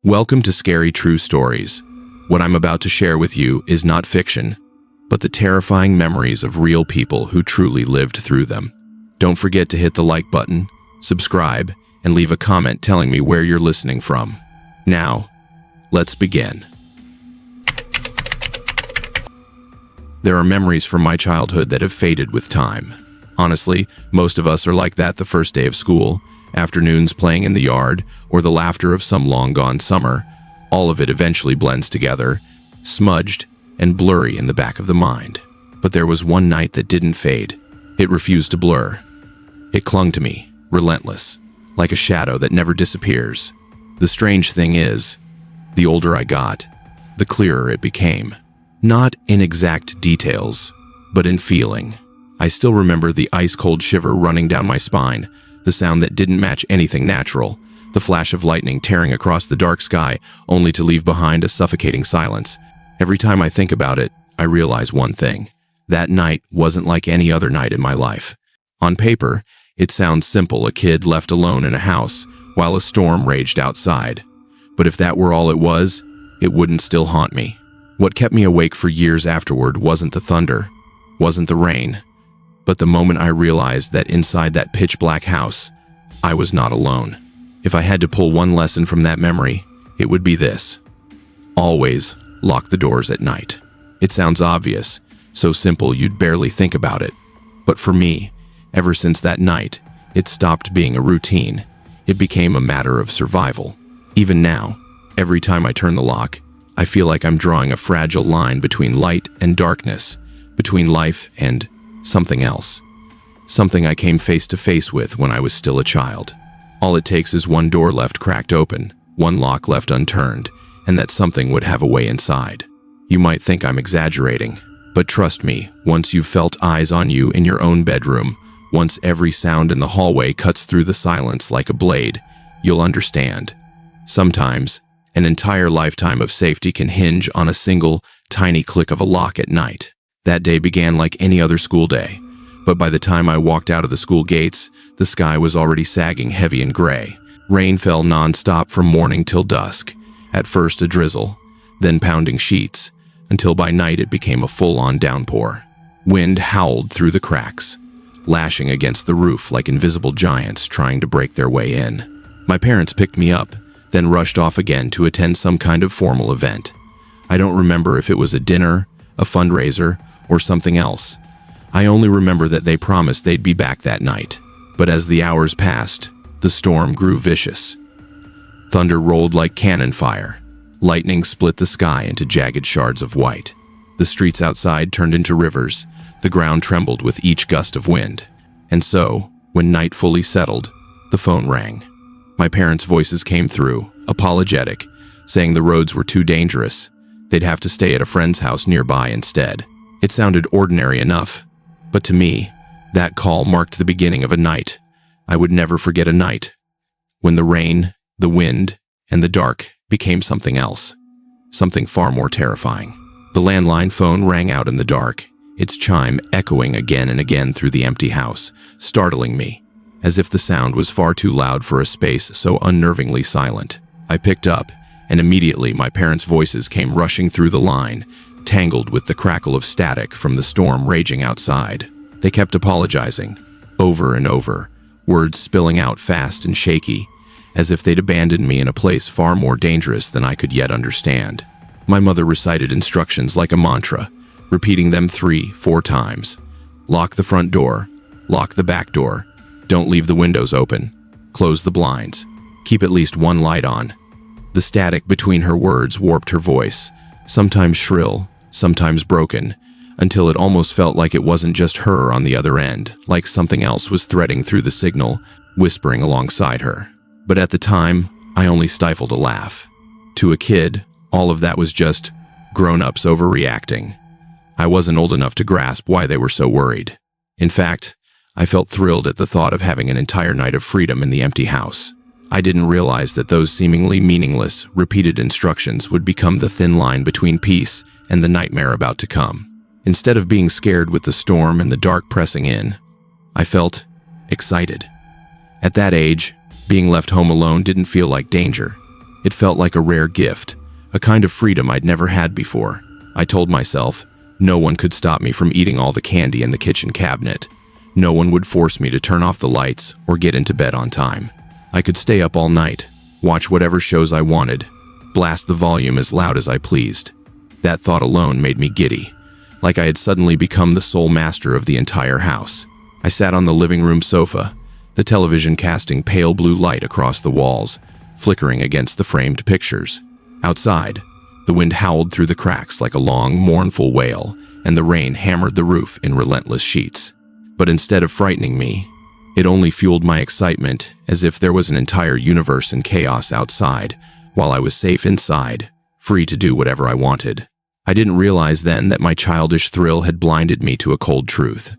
Welcome to Scary True Stories. What I'm about to share with you is not fiction, but the terrifying memories of real people who truly lived through them. Don't forget to hit the like button, subscribe, and leave a comment telling me where you're listening from. Now, let's begin. There are memories from my childhood that have faded with time. Honestly, most of us are like that the first day of school, afternoons playing in the yard, or the laughter of some long-gone summer. All of it eventually blends together, smudged and blurry in the back of the mind. But there was one night that didn't fade. It refused to blur. It clung to me, relentless, like a shadow that never disappears. The strange thing is, the older I got, the clearer it became. Not in exact details, but in feeling. I still remember the ice-cold shiver running down my spine, the sound that didn't match anything natural, the flash of lightning tearing across the dark sky only to leave behind a suffocating silence. Every time I think about it, I realize one thing. That night wasn't like any other night in my life. On paper, it sounds simple, a kid left alone in a house while a storm raged outside. But if that were all it was, it wouldn't still haunt me. What kept me awake for years afterward wasn't the thunder, wasn't the rain, but the moment I realized that inside that pitch-black house, I was not alone. If I had to pull one lesson from that memory, it would be this. Always lock the doors at night. It sounds obvious, so simple you'd barely think about it. But for me, ever since that night, it stopped being a routine. It became a matter of survival. Even now, every time I turn the lock, I feel like I'm drawing a fragile line between light and darkness, between life and something else. Something I came face to face with when I was still a child. All it takes is one door left cracked open, one lock left unturned, and that something would have a way inside. You might think I'm exaggerating, but trust me, once you've felt eyes on you in your own bedroom, once every sound in the hallway cuts through the silence like a blade, you'll understand. Sometimes, an entire lifetime of safety can hinge on a single, tiny click of a lock at night. That day began like any other school day, but by the time I walked out of the school gates, the sky was already sagging heavy and gray. Rain fell non-stop from morning till dusk, at first a drizzle, then pounding sheets, until by night it became a full-on downpour. Wind howled through the cracks, lashing against the roof like invisible giants trying to break their way in. My parents picked me up, then rushed off again to attend some kind of formal event. I don't remember if it was a dinner, a fundraiser, or something else. I only remember that they promised they'd be back that night. But as the hours passed, the storm grew vicious. Thunder rolled like cannon fire. Lightning split the sky into jagged shards of white. The streets outside turned into rivers. The ground trembled with each gust of wind. And so, when night fully settled, the phone rang. My parents' voices came through, apologetic, saying the roads were too dangerous. They'd have to stay at a friend's house nearby instead. It sounded ordinary enough, but to me, that call marked the beginning of a night. I would never forget a night when the rain, the wind, and the dark became something else, something far more terrifying. The landline phone rang out in the dark, its chime echoing again and again through the empty house, startling me, as if the sound was far too loud for a space so unnervingly silent. I picked up, and immediately my parents' voices came rushing through the line, tangled with the crackle of static from the storm raging outside. They kept apologizing, over and over, words spilling out fast and shaky, as if they'd abandoned me in a place far more dangerous than I could yet understand. My mother recited instructions like a mantra, repeating them 3-4 times. Lock the front door, lock the back door, don't leave the windows open, close the blinds, keep at least one light on. The static between her words warped her voice, sometimes shrill, sometimes broken, until it almost felt like it wasn't just her on the other end, like something else was threading through the signal, whispering alongside her. But at the time, I only stifled a laugh. To a kid, all of that was just grown-ups overreacting. I wasn't old enough to grasp why they were so worried. In fact, I felt thrilled at the thought of having an entire night of freedom in the empty house. I didn't realize that those seemingly meaningless, repeated instructions would become the thin line between peace and the nightmare about to come. Instead of being scared with the storm and the dark pressing in, I felt excited. At that age, being left home alone didn't feel like danger. It felt like a rare gift, a kind of freedom I'd never had before. I told myself, no one could stop me from eating all the candy in the kitchen cabinet. No one would force me to turn off the lights or get into bed on time. I could stay up all night, watch whatever shows I wanted, blast the volume as loud as I pleased. That thought alone made me giddy, like I had suddenly become the sole master of the entire house. I sat on the living room sofa, the television casting pale blue light across the walls, flickering against the framed pictures. Outside, the wind howled through the cracks like a long, mournful wail, and the rain hammered the roof in relentless sheets. But instead of frightening me, it only fueled my excitement, as if there was an entire universe in chaos outside, while I was safe inside, free to do whatever I wanted. I didn't realize then that my childish thrill had blinded me to a cold truth.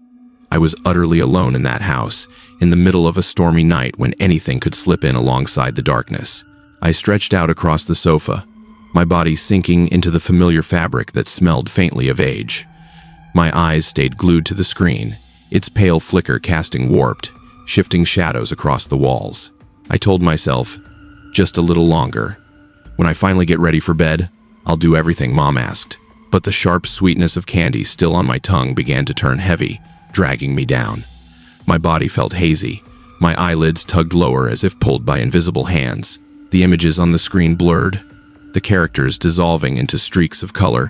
I was utterly alone in that house, in the middle of a stormy night when anything could slip in alongside the darkness. I stretched out across the sofa, my body sinking into the familiar fabric that smelled faintly of age. My eyes stayed glued to the screen, its pale flicker casting warped, shifting shadows across the walls. I told myself, just a little longer. When I finally get ready for bed, I'll do everything Mom asked. But the sharp sweetness of candy still on my tongue began to turn heavy, dragging me down. My body felt hazy. My eyelids tugged lower as if pulled by invisible hands. The images on the screen blurred, the characters dissolving into streaks of color,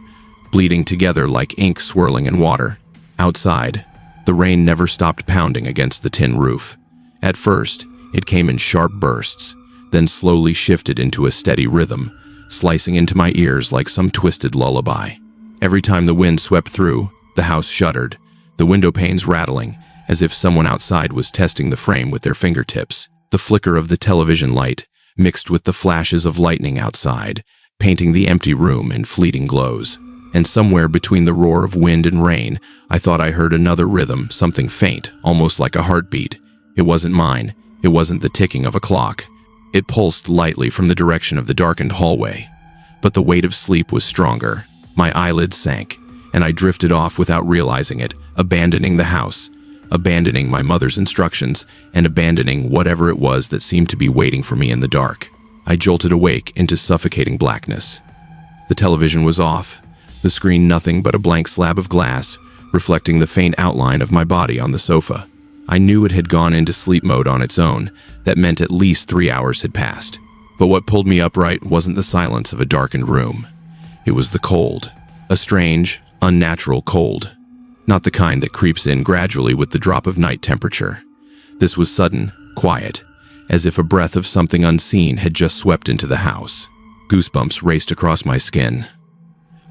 bleeding together like ink swirling in water. Outside, the rain never stopped pounding against the tin roof. At first, it came in sharp bursts, then slowly shifted into a steady rhythm, slicing into my ears like some twisted lullaby. Every time the wind swept through, the house shuddered, the window panes rattling, as if someone outside was testing the frame with their fingertips. The flicker of the television light mixed with the flashes of lightning outside, painting the empty room in fleeting glows. And somewhere between the roar of wind and rain, I thought I heard another rhythm, something faint, almost like a heartbeat. It wasn't mine. It wasn't the ticking of a clock. It pulsed lightly from the direction of the darkened hallway. But the weight of sleep was stronger. My eyelids sank, and I drifted off without realizing it, abandoning the house, abandoning my mother's instructions, and abandoning whatever it was that seemed to be waiting for me in the dark. I jolted awake into suffocating blackness. The television was off, the screen nothing but a blank slab of glass, reflecting the faint outline of my body on the sofa. I knew it had gone into sleep mode on its own. That meant at least 3 hours had passed. But what pulled me upright wasn't the silence of a darkened room. It was the cold, a strange, unnatural cold. Not the kind that creeps in gradually with the drop of night temperature. This was sudden, quiet, as if a breath of something unseen had just swept into the house. Goosebumps raced across my skin.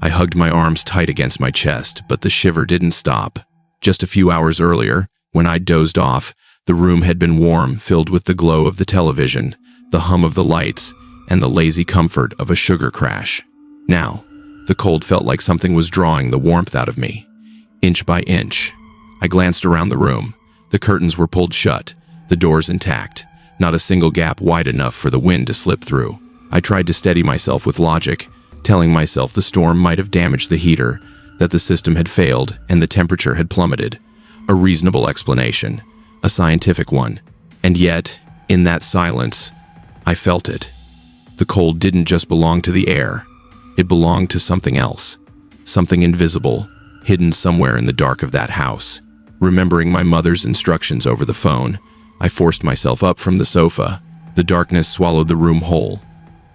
I hugged my arms tight against my chest, but the shiver didn't stop. Just a few hours earlier, when I'd dozed off, the room had been warm, filled with the glow of the television, the hum of the lights, and the lazy comfort of a sugar crash. Now, the cold felt like something was drawing the warmth out of me, inch by inch. I glanced around the room. The curtains were pulled shut, the doors intact, not a single gap wide enough for the wind to slip through. I tried to steady myself with logic, telling myself the storm might have damaged the heater, that the system had failed and the temperature had plummeted. A reasonable explanation, a scientific one. And yet, in that silence, I felt it. The cold didn't just belong to the air. It belonged to something else, something invisible, hidden somewhere in the dark of that house. Remembering my mother's instructions over the phone, I forced myself up from the sofa. The darkness swallowed the room whole,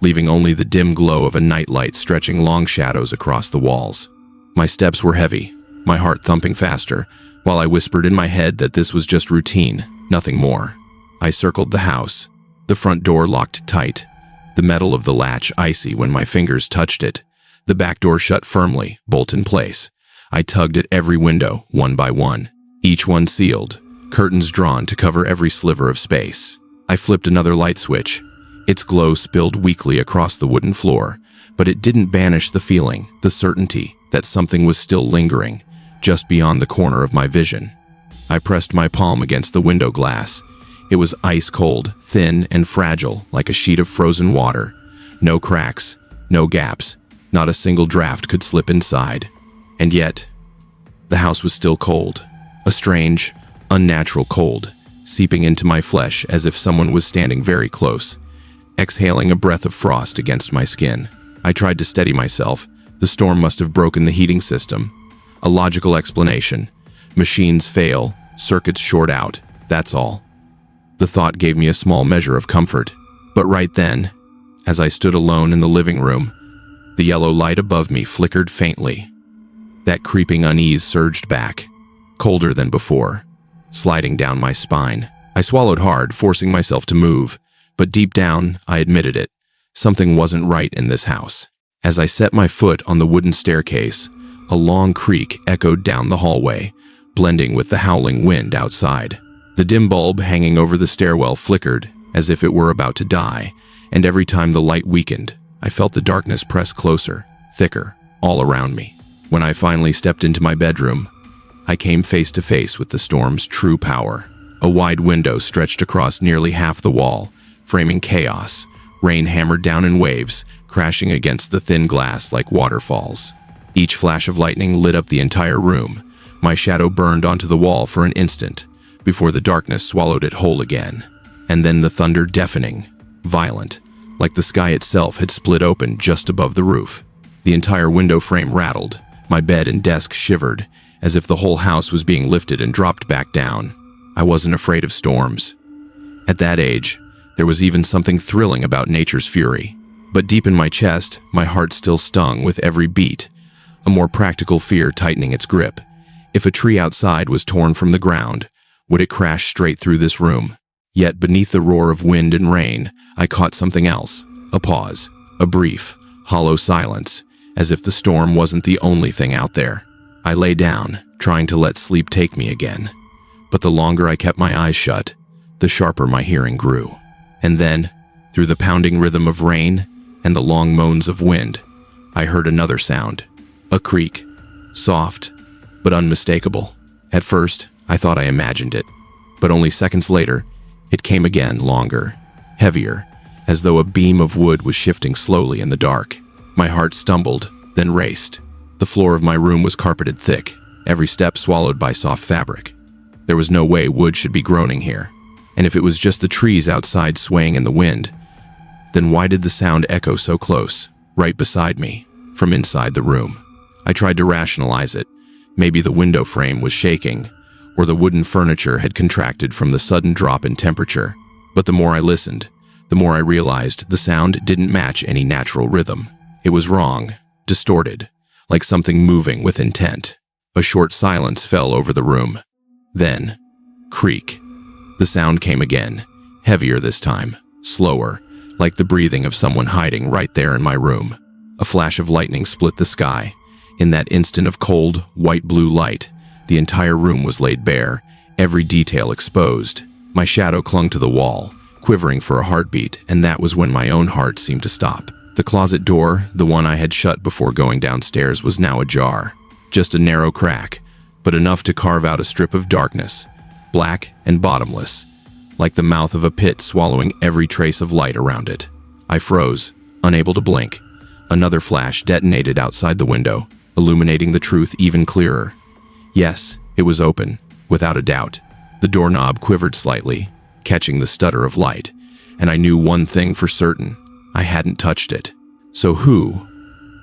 leaving only the dim glow of a nightlight stretching long shadows across the walls. My steps were heavy, my heart thumping faster, while I whispered in my head that this was just routine, nothing more. I circled the house, the front door locked tight, the metal of the latch icy when my fingers touched it, the back door shut firmly, bolt in place. I tugged at every window, one by one, each one sealed, curtains drawn to cover every sliver of space. I flipped another light switch. Its glow spilled weakly across the wooden floor, but it didn't banish the feeling, the certainty, that something was still lingering, just beyond the corner of my vision. I pressed my palm against the window glass. It was ice cold, thin and fragile, like a sheet of frozen water. No cracks, no gaps, not a single draft could slip inside. And yet, the house was still cold, a strange, unnatural cold, seeping into my flesh as if someone was standing very close, exhaling a breath of frost against my skin. I tried to steady myself. The storm must have broken the heating system. A logical explanation. Machines fail, circuits short out, that's all. The thought gave me a small measure of comfort. But right then, as I stood alone in the living room, the yellow light above me flickered faintly. That creeping unease surged back, colder than before, sliding down my spine. I swallowed hard, forcing myself to move, but deep down, I admitted it. Something wasn't right in this house. As I set my foot on the wooden staircase, a long creak echoed down the hallway, blending with the howling wind outside. The dim bulb hanging over the stairwell flickered as if it were about to die, and every time the light weakened, I felt the darkness press closer, thicker, all around me. When I finally stepped into my bedroom, I came face to face with the storm's true power. A wide window stretched across nearly half the wall, framing chaos. Rain hammered down in waves, crashing against the thin glass like waterfalls. Each flash of lightning lit up the entire room. My shadow burned onto the wall for an instant, before the darkness swallowed it whole again. And then the thunder deafening, violent, like the sky itself had split open just above the roof. The entire window frame rattled. My bed and desk shivered, as if the whole house was being lifted and dropped back down. I wasn't afraid of storms. At that age, there was even something thrilling about nature's fury. But deep in my chest, my heart still stung with every beat, a more practical fear tightening its grip. If a tree outside was torn from the ground, would it crash straight through this room? Yet beneath the roar of wind and rain, I caught something else. A pause, a brief, hollow silence, as if the storm wasn't the only thing out there. I lay down, trying to let sleep take me again. But the longer I kept my eyes shut, the sharper my hearing grew. And then, through the pounding rhythm of rain and the long moans of wind, I heard another sound. A creak, soft, but unmistakable. At first, I thought I imagined it, but only seconds later, it came again, longer, heavier, as though a beam of wood was shifting slowly in the dark. My heart stumbled, then raced. The floor of my room was carpeted thick, every step swallowed by soft fabric. There was no way wood should be groaning here. And if it was just the trees outside swaying in the wind, then why did the sound echo so close, right beside me, from inside the room? I tried to rationalize it. Maybe the window frame was shaking, or the wooden furniture had contracted from the sudden drop in temperature. But the more I listened, the more I realized the sound didn't match any natural rhythm. It was wrong, distorted, like something moving with intent. A short silence fell over the room. Then, creak. The sound came again, heavier this time, slower, like the breathing of someone hiding right there in my room. A flash of lightning split the sky. In that instant of cold, white-blue light, the entire room was laid bare, every detail exposed. My shadow clung to the wall, quivering for a heartbeat, and that was when my own heart seemed to stop. The closet door, the one I had shut before going downstairs, was now ajar. Just a narrow crack, but enough to carve out a strip of darkness, black and bottomless, like the mouth of a pit swallowing every trace of light around it. I froze, unable to blink. Another flash detonated outside the window, illuminating the truth even clearer. Yes, it was open, without a doubt. The doorknob quivered slightly, catching the stutter of light, and I knew one thing for certain. I hadn't touched it. So who,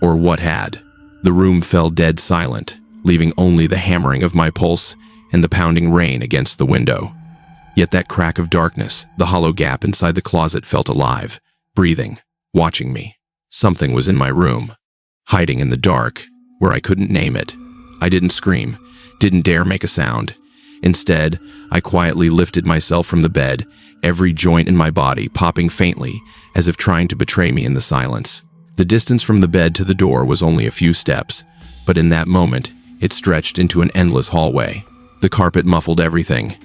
or what had? The room fell dead silent, leaving only the hammering of my pulse and the pounding rain against the window. Yet that crack of darkness, the hollow gap inside the closet, felt alive, breathing, watching me. Something was in my room, hiding in the dark, where I couldn't name it. I didn't scream, didn't dare make a sound. Instead, I quietly lifted myself from the bed, every joint in my body popping faintly, as if trying to betray me in the silence. The distance from the bed to the door was only a few steps, but in that moment, it stretched into an endless hallway. The carpet muffled everything,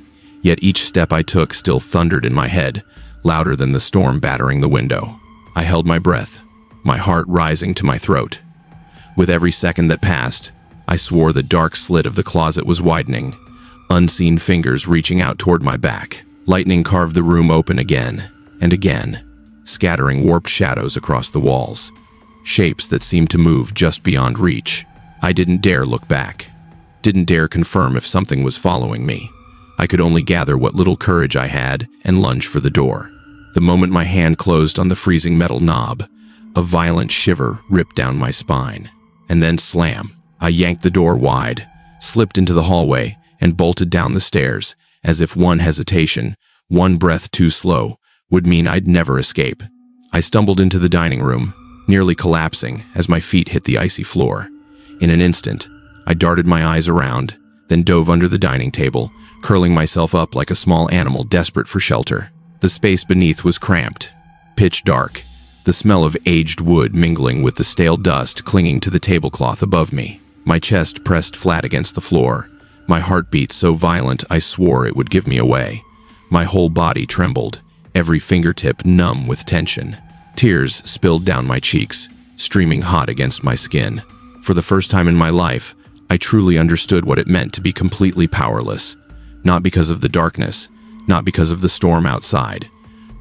yet each step I took still thundered in my head, louder than the storm battering the window. I held my breath, my heart rising to my throat. With every second that passed, I swore the dark slit of the closet was widening, unseen fingers reaching out toward my back. Lightning carved the room open again and again, scattering warped shadows across the walls, shapes that seemed to move just beyond reach. I didn't dare look back, didn't dare confirm if something was following me. I could only gather what little courage I had and lunge for the door. The moment my hand closed on the freezing metal knob, a violent shiver ripped down my spine. And then slam! I yanked the door wide, slipped into the hallway, and bolted down the stairs, as if one hesitation, one breath too slow, would mean I'd never escape. I stumbled into the dining room, nearly collapsing as my feet hit the icy floor. In an instant, I darted my eyes around, then dove under the dining table, curling myself up like a small animal desperate for shelter. The space beneath was cramped, pitch dark, the smell of aged wood mingling with the stale dust clinging to the tablecloth above me. My chest pressed flat against the floor, my heartbeat so violent I swore it would give me away. My whole body trembled, every fingertip numb with tension. Tears spilled down my cheeks, streaming hot against my skin. For the first time in my life, I truly understood what it meant to be completely powerless. Not because of the darkness, not because of the storm outside,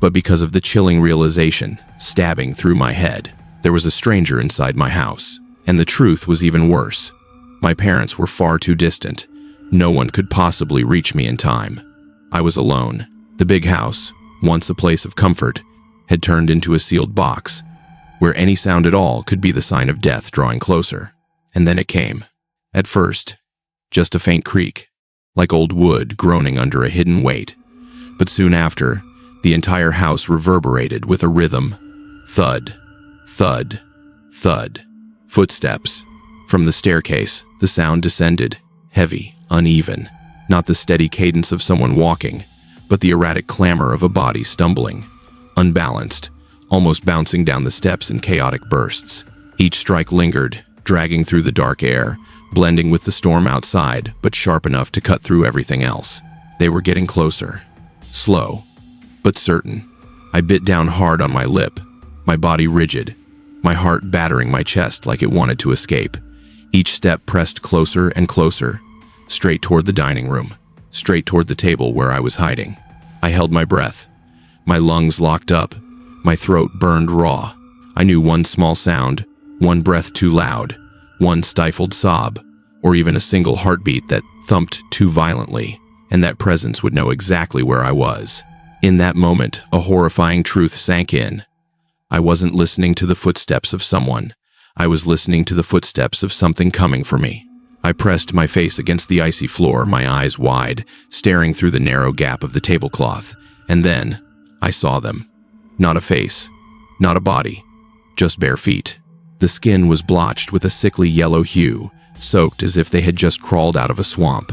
but because of the chilling realization stabbing through my head. There was a stranger inside my house, and the truth was even worse. My parents were far too distant. No one could possibly reach me in time. I was alone. The big house, once a place of comfort, had turned into a sealed box, where any sound at all could be the sign of death drawing closer. And then it came. At first, just a faint creak, like old wood groaning under a hidden weight. But soon after, the entire house reverberated with a rhythm. Thud, thud, thud. Footsteps. From the staircase, the sound descended, heavy, uneven. Not the steady cadence of someone walking, but the erratic clamor of a body stumbling. Unbalanced, almost bouncing down the steps in chaotic bursts. Each strike lingered, dragging through the dark air, blending with the storm outside, but sharp enough to cut through everything else. They were getting closer. Slow, but certain. I bit down hard on my lip, my body rigid, my heart battering my chest like it wanted to escape. Each step pressed closer and closer, straight toward the dining room, straight toward the table where I was hiding. I held my breath. My lungs locked up, my throat burned raw. I knew one small sound, one breath too loud, one stifled sob, or even a single heartbeat that thumped too violently, and that presence would know exactly where I was. In that moment, a horrifying truth sank in. I wasn't listening to the footsteps of someone. I was listening to the footsteps of something coming for me. I pressed my face against the icy floor, my eyes wide, staring through the narrow gap of the tablecloth, and then I saw them. Not a face, not a body, just bare feet. The skin was blotched with a sickly yellow hue, soaked as if they had just crawled out of a swamp.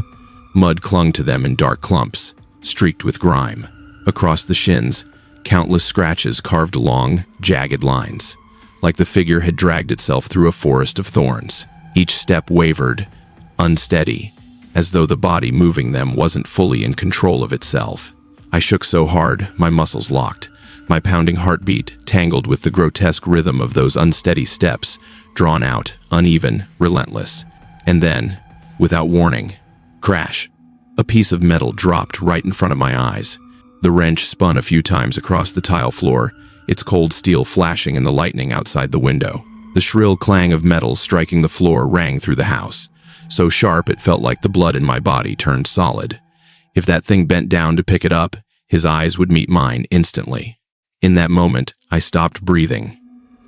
Mud clung to them in dark clumps, streaked with grime. Across the shins, countless scratches carved along jagged lines, like the figure had dragged itself through a forest of thorns. Each step wavered, unsteady, as though the body moving them wasn't fully in control of itself. I shook so hard, my muscles locked, my pounding heartbeat tangled with the grotesque rhythm of those unsteady steps, drawn out, uneven, relentless. And then, without warning, crash! A piece of metal dropped right in front of my eyes. The wrench spun a few times across the tile floor, its cold steel flashing in the lightning outside the window. The shrill clang of metal striking the floor rang through the house, so sharp it felt like the blood in my body turned solid. If that thing bent down to pick it up, his eyes would meet mine instantly. In that moment, I stopped breathing.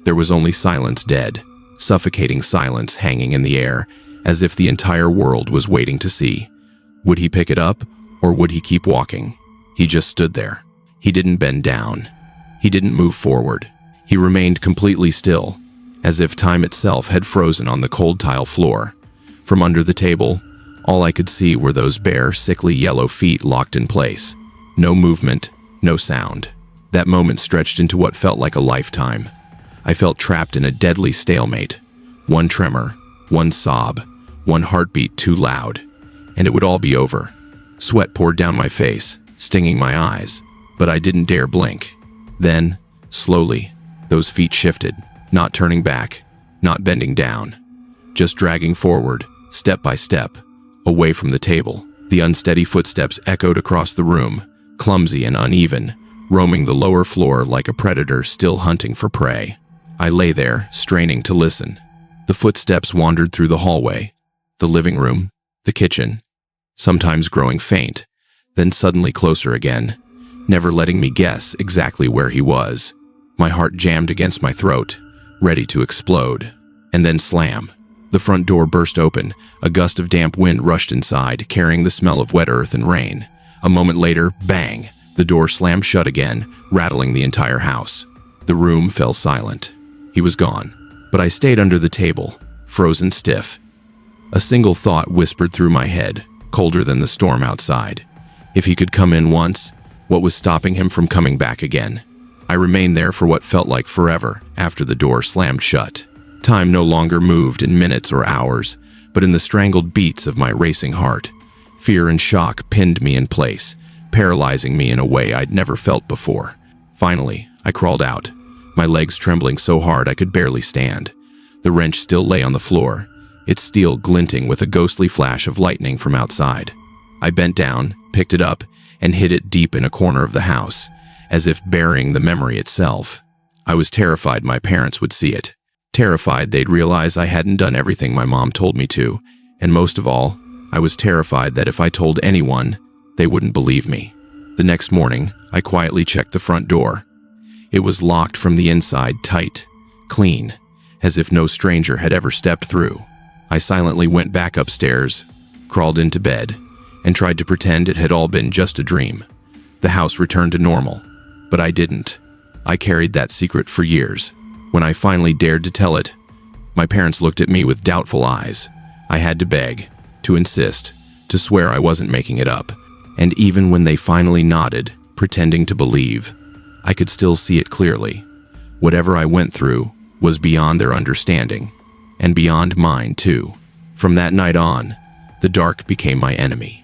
There was only silence, dead, suffocating silence hanging in the air, as if the entire world was waiting to see. Would he pick it up, or would he keep walking? He just stood there. He didn't bend down. He didn't move forward. He remained completely still, as if time itself had frozen on the cold tile floor. From under the table, all I could see were those bare, sickly yellow feet locked in place. No movement, no sound. That moment stretched into what felt like a lifetime. I felt trapped in a deadly stalemate. One tremor, one sob, one heartbeat too loud, and it would all be over. Sweat poured down my face, stinging my eyes, but I didn't dare blink. Then, slowly, those feet shifted, not turning back, not bending down, just dragging forward, step by step, away from the table. The unsteady footsteps echoed across the room, clumsy and uneven, roaming the lower floor like a predator still hunting for prey. I lay there, straining to listen. The footsteps wandered through the hallway, the living room, the kitchen, sometimes growing faint, then suddenly closer again, never letting me guess exactly where he was. My heart jammed against my throat, ready to explode. And then slam. The front door burst open. A gust of damp wind rushed inside, carrying the smell of wet earth and rain. A moment later, bang! The door slammed shut again, rattling the entire house. The room fell silent. He was gone. But I stayed under the table, frozen stiff. A single thought whispered through my head, colder than the storm outside. If he could come in once, what was stopping him from coming back again? I remained there for what felt like forever after the door slammed shut. Time no longer moved in minutes or hours, but in the strangled beats of my racing heart. Fear and shock pinned me in place, paralyzing me in a way I'd never felt before. Finally, I crawled out, my legs trembling so hard I could barely stand. The wrench still lay on the floor, its steel glinting with a ghostly flash of lightning from outside. I bent down, picked it up, and hid it deep in a corner of the house, as if burying the memory itself. I was terrified my parents would see it. Terrified they'd realize I hadn't done everything my mom told me to, and most of all, I was terrified that if I told anyone, they wouldn't believe me. The next morning, I quietly checked the front door. It was locked from the inside tight, clean, as if no stranger had ever stepped through. I silently went back upstairs, crawled into bed, and tried to pretend it had all been just a dream. The house returned to normal, but I didn't. I carried that secret for years. When I finally dared to tell it, my parents looked at me with doubtful eyes. I had to beg, to insist, to swear I wasn't making it up. And even when they finally nodded, pretending to believe, I could still see it clearly. Whatever I went through was beyond their understanding, and beyond mine too. From that night on, the dark became my enemy.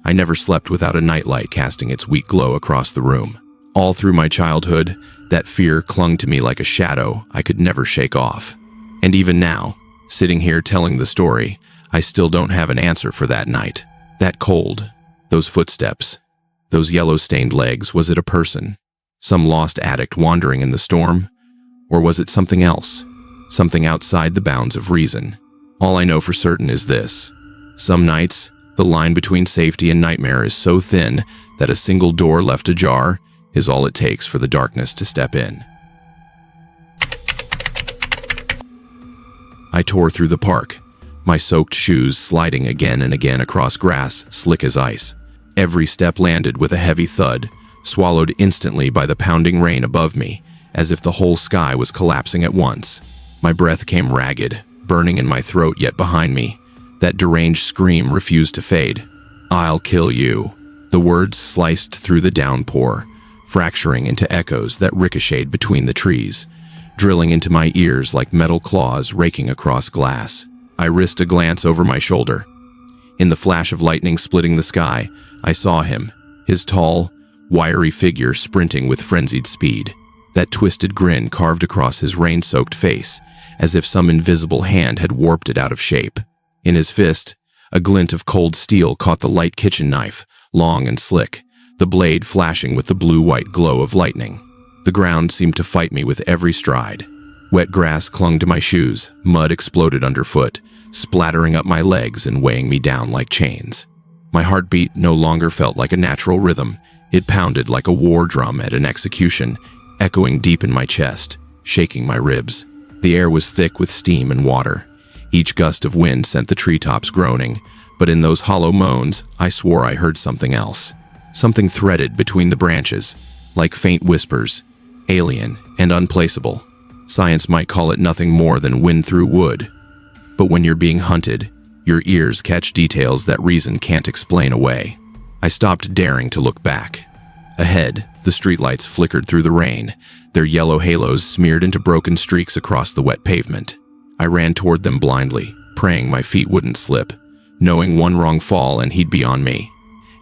I never slept without a nightlight casting its weak glow across the room. All through my childhood, that fear clung to me like a shadow I could never shake off. And even now, sitting here telling the story, I still don't have an answer for that night. That cold, those footsteps, those yellow-stained legs, was it a person? Some lost addict wandering in the storm? Or was it something else? Something outside the bounds of reason? All I know for certain is this. Some nights, the line between safety and nightmare is so thin that a single door left ajar is all it takes for the darkness to step in. I tore through the park, my soaked shoes sliding again and again across grass slick as ice. Every step landed with a heavy thud, swallowed instantly by the pounding rain above me, as if the whole sky was collapsing at once. My breath came ragged, burning in my throat yet behind me. That deranged scream refused to fade. "I'll kill you." The words sliced through the downpour, fracturing into echoes that ricocheted between the trees, drilling into my ears like metal claws raking across glass. I risked a glance over my shoulder. In the flash of lightning splitting the sky, I saw him, his tall, wiry figure sprinting with frenzied speed. That twisted grin carved across his rain-soaked face, as if some invisible hand had warped it out of shape. In his fist, a glint of cold steel caught the light kitchen knife, long and slick, the blade flashing with the blue-white glow of lightning. The ground seemed to fight me with every stride. Wet grass clung to my shoes, mud exploded underfoot, splattering up my legs and weighing me down like chains. My heartbeat no longer felt like a natural rhythm. It pounded like a war drum at an execution, echoing deep in my chest, shaking my ribs. The air was thick with steam and water. Each gust of wind sent the treetops groaning, but in those hollow moans, I swore I heard something else. Something threaded between the branches, like faint whispers, alien and unplaceable. Science might call it nothing more than wind through wood. But when you're being hunted, your ears catch details that reason can't explain away. I stopped daring to look back. Ahead, the streetlights flickered through the rain, their yellow halos smeared into broken streaks across the wet pavement. I ran toward them blindly, praying my feet wouldn't slip, knowing one wrong fall and he'd be on me.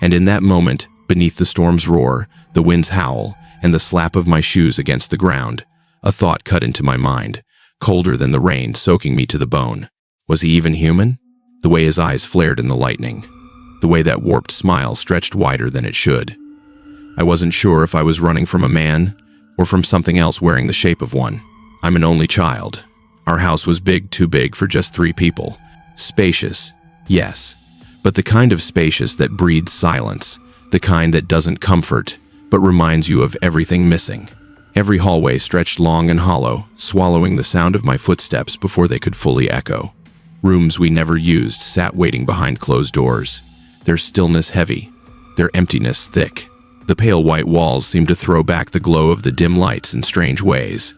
And in that moment, beneath the storm's roar, the wind's howl, and the slap of my shoes against the ground, a thought cut into my mind, colder than the rain soaking me to the bone. Was he even human? The way his eyes flared in the lightning, the way that warped smile stretched wider than it should. I wasn't sure if I was running from a man or from something else wearing the shape of one. I'm an only child. Our house was big, too big for just 3 people. Spacious, yes, but the kind of spacious that breeds silence, the kind that doesn't comfort, but reminds you of everything missing. Every hallway stretched long and hollow, swallowing the sound of my footsteps before they could fully echo. Rooms we never used sat waiting behind closed doors, their stillness heavy, their emptiness thick. The pale white walls seemed to throw back the glow of the dim lights in strange ways.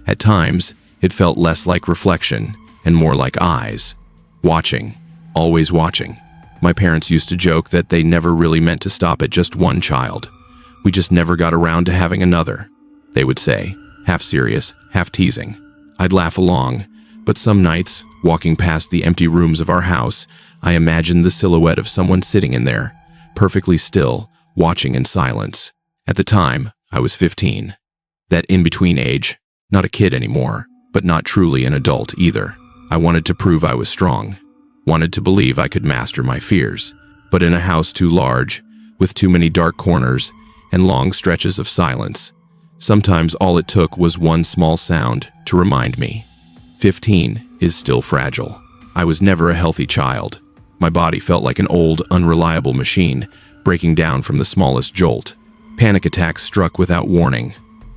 At times, it felt less like reflection and more like eyes. Watching, always watching. My parents used to joke that they never really meant to stop at just one child. We just never got around to having another, they would say, half serious, half teasing. I'd laugh along, but some nights, walking past the empty rooms of our house, I imagined the silhouette of someone sitting in there, perfectly still, watching in silence. At the time, I was 15. That in-between age, not a kid anymore, but not truly an adult either. I wanted to prove I was strong, wanted to believe I could master my fears. But in a house too large, with too many dark corners and long stretches of silence, sometimes all it took was one small sound to remind me. 15 is still fragile. I was never a healthy child. My body felt like an old, unreliable machine, breaking down from the smallest jolt. Panic attacks struck without warning,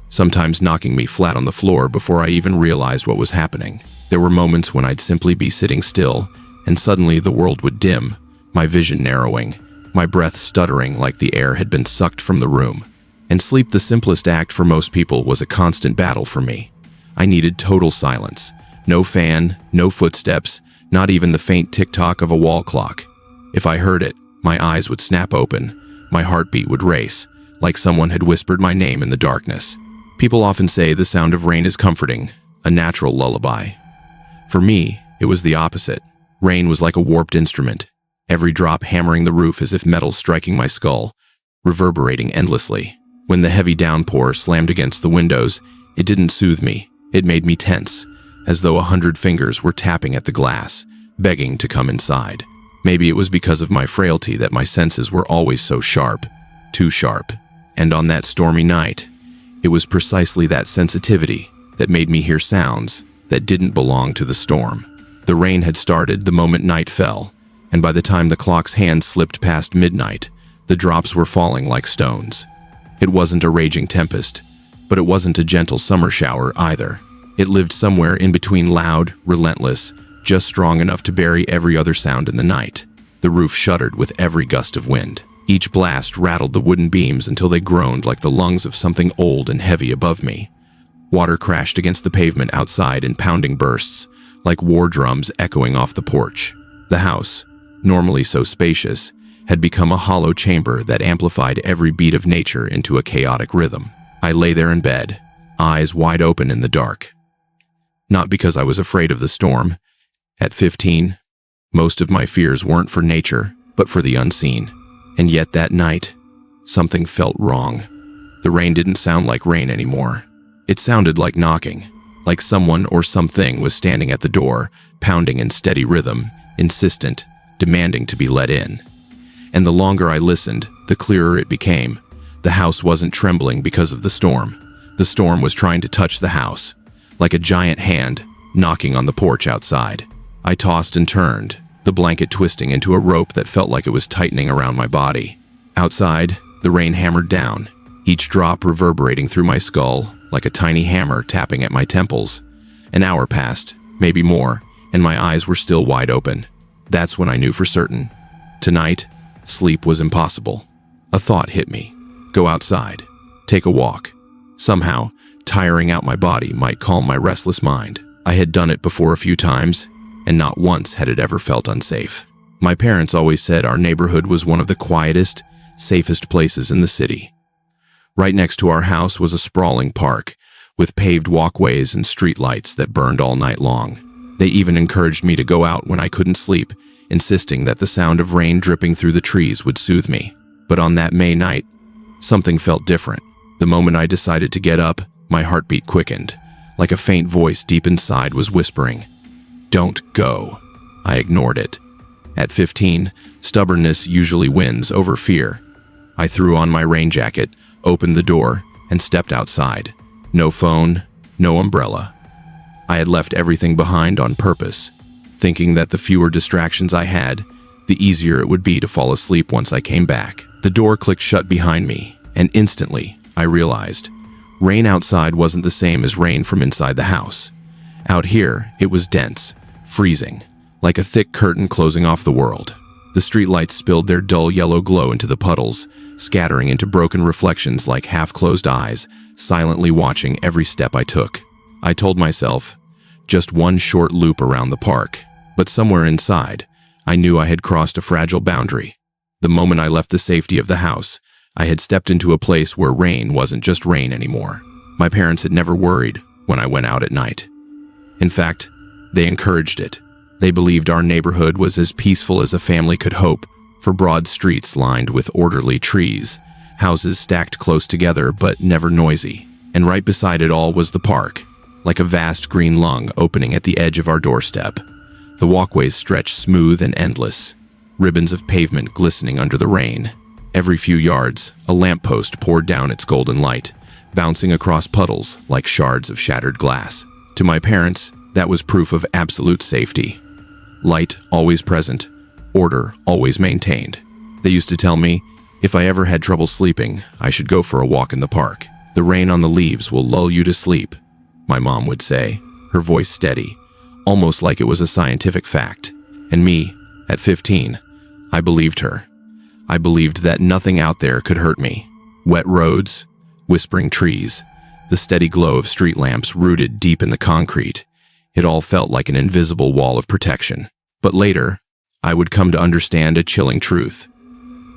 sometimes knocking me flat on the floor before I even realized what was happening. There were moments when I'd simply be sitting still, and suddenly the world would dim, my vision narrowing, my breath stuttering like the air had been sucked from the room. And sleep, the simplest act for most people, was a constant battle for me. I needed total silence. No fan, no footsteps, not even the faint tick-tock of a wall clock. If I heard it, my eyes would snap open, my heartbeat would race, like someone had whispered my name in the darkness. People often say the sound of rain is comforting, a natural lullaby. For me, it was the opposite. Rain was like a warped instrument, every drop hammering the roof as if metal striking my skull, reverberating endlessly. When the heavy downpour slammed against the windows, it didn't soothe me, it made me tense, as though 100 fingers were tapping at the glass, begging to come inside. Maybe it was because of my frailty that my senses were always so sharp, too sharp. And on that stormy night, it was precisely that sensitivity that made me hear sounds that didn't belong to the storm. The rain had started the moment night fell, and by the time the clock's hand slipped past midnight, the drops were falling like stones. It wasn't a raging tempest, but it wasn't a gentle summer shower either. It lived somewhere in between, loud, relentless, just strong enough to bury every other sound in the night. The roof shuddered with every gust of wind. Each blast rattled the wooden beams until they groaned like the lungs of something old and heavy above me. Water crashed against the pavement outside in pounding bursts, like war drums echoing off the porch. The house, normally so spacious, had become a hollow chamber that amplified every beat of nature into a chaotic rhythm. I lay there in bed, eyes wide open in the dark. Not because I was afraid of the storm. At 15, most of my fears weren't for nature, but for the unseen. And yet that night, something felt wrong. The rain didn't sound like rain anymore. It sounded like knocking, like someone or something was standing at the door, pounding in steady rhythm, insistent, demanding to be let in. And the longer I listened, the clearer it became. The house wasn't trembling because of the storm. The storm was trying to touch the house, like a giant hand knocking on the porch outside. I tossed and turned, the blanket twisting into a rope that felt like it was tightening around my body. Outside, the rain hammered down, each drop reverberating through my skull like a tiny hammer tapping at my temples. An hour passed, maybe more, and my eyes were still wide open. That's when I knew for certain. Tonight, sleep was impossible. A thought hit me. Go outside. Take a walk. Somehow, tiring out my body might calm my restless mind. I had done it before a few times, and not once had it ever felt unsafe. My parents always said our neighborhood was one of the quietest, safest places in the city. Right next to our house was a sprawling park, with paved walkways and streetlights that burned all night long. They even encouraged me to go out when I couldn't sleep, insisting that the sound of rain dripping through the trees would soothe me. But on that May night, something felt different. The moment I decided to get up, my heartbeat quickened, like a faint voice deep inside was whispering, "Don't go." I ignored it. At 15, stubbornness usually wins over fear. I threw on my rain jacket, opened the door, and stepped outside. No phone, no umbrella. I had left everything behind on purpose, thinking that the fewer distractions I had, the easier it would be to fall asleep once I came back. The door clicked shut behind me, And instantly, I realized, rain outside wasn't the same as rain from inside the house. Out here, it was dense, freezing, like a thick curtain closing off the world. The streetlights spilled their dull yellow glow into the puddles, scattering into broken reflections like half-closed eyes, silently watching every step I took. I told myself, just one short loop around the park. But somewhere inside, I knew I had crossed a fragile boundary. The moment I left the safety of the house, I had stepped into a place where rain wasn't just rain anymore. My parents had never worried when I went out at night. In fact, they encouraged it. They believed our neighborhood was as peaceful as a family could hope, for broad streets lined with orderly trees, houses stacked close together but never noisy. And right beside it all was the park, like a vast green lung opening at the edge of our doorstep. The walkways stretched smooth and endless, ribbons of pavement glistening under the rain. Every few yards, a lamppost poured down its golden light, bouncing across puddles like shards of shattered glass. To my parents, that was proof of absolute safety. Light always present, order always maintained. They used to tell me, if I ever had trouble sleeping, I should go for a walk in the park. The rain on the leaves will lull you to sleep, my mom would say, her voice steady, almost like it was a scientific fact. And me, at 15, I believed her. I believed that nothing out there could hurt me. Wet roads, whispering trees, the steady glow of street lamps rooted deep in the concrete. It all felt like an invisible wall of protection. But later, I would come to understand a chilling truth.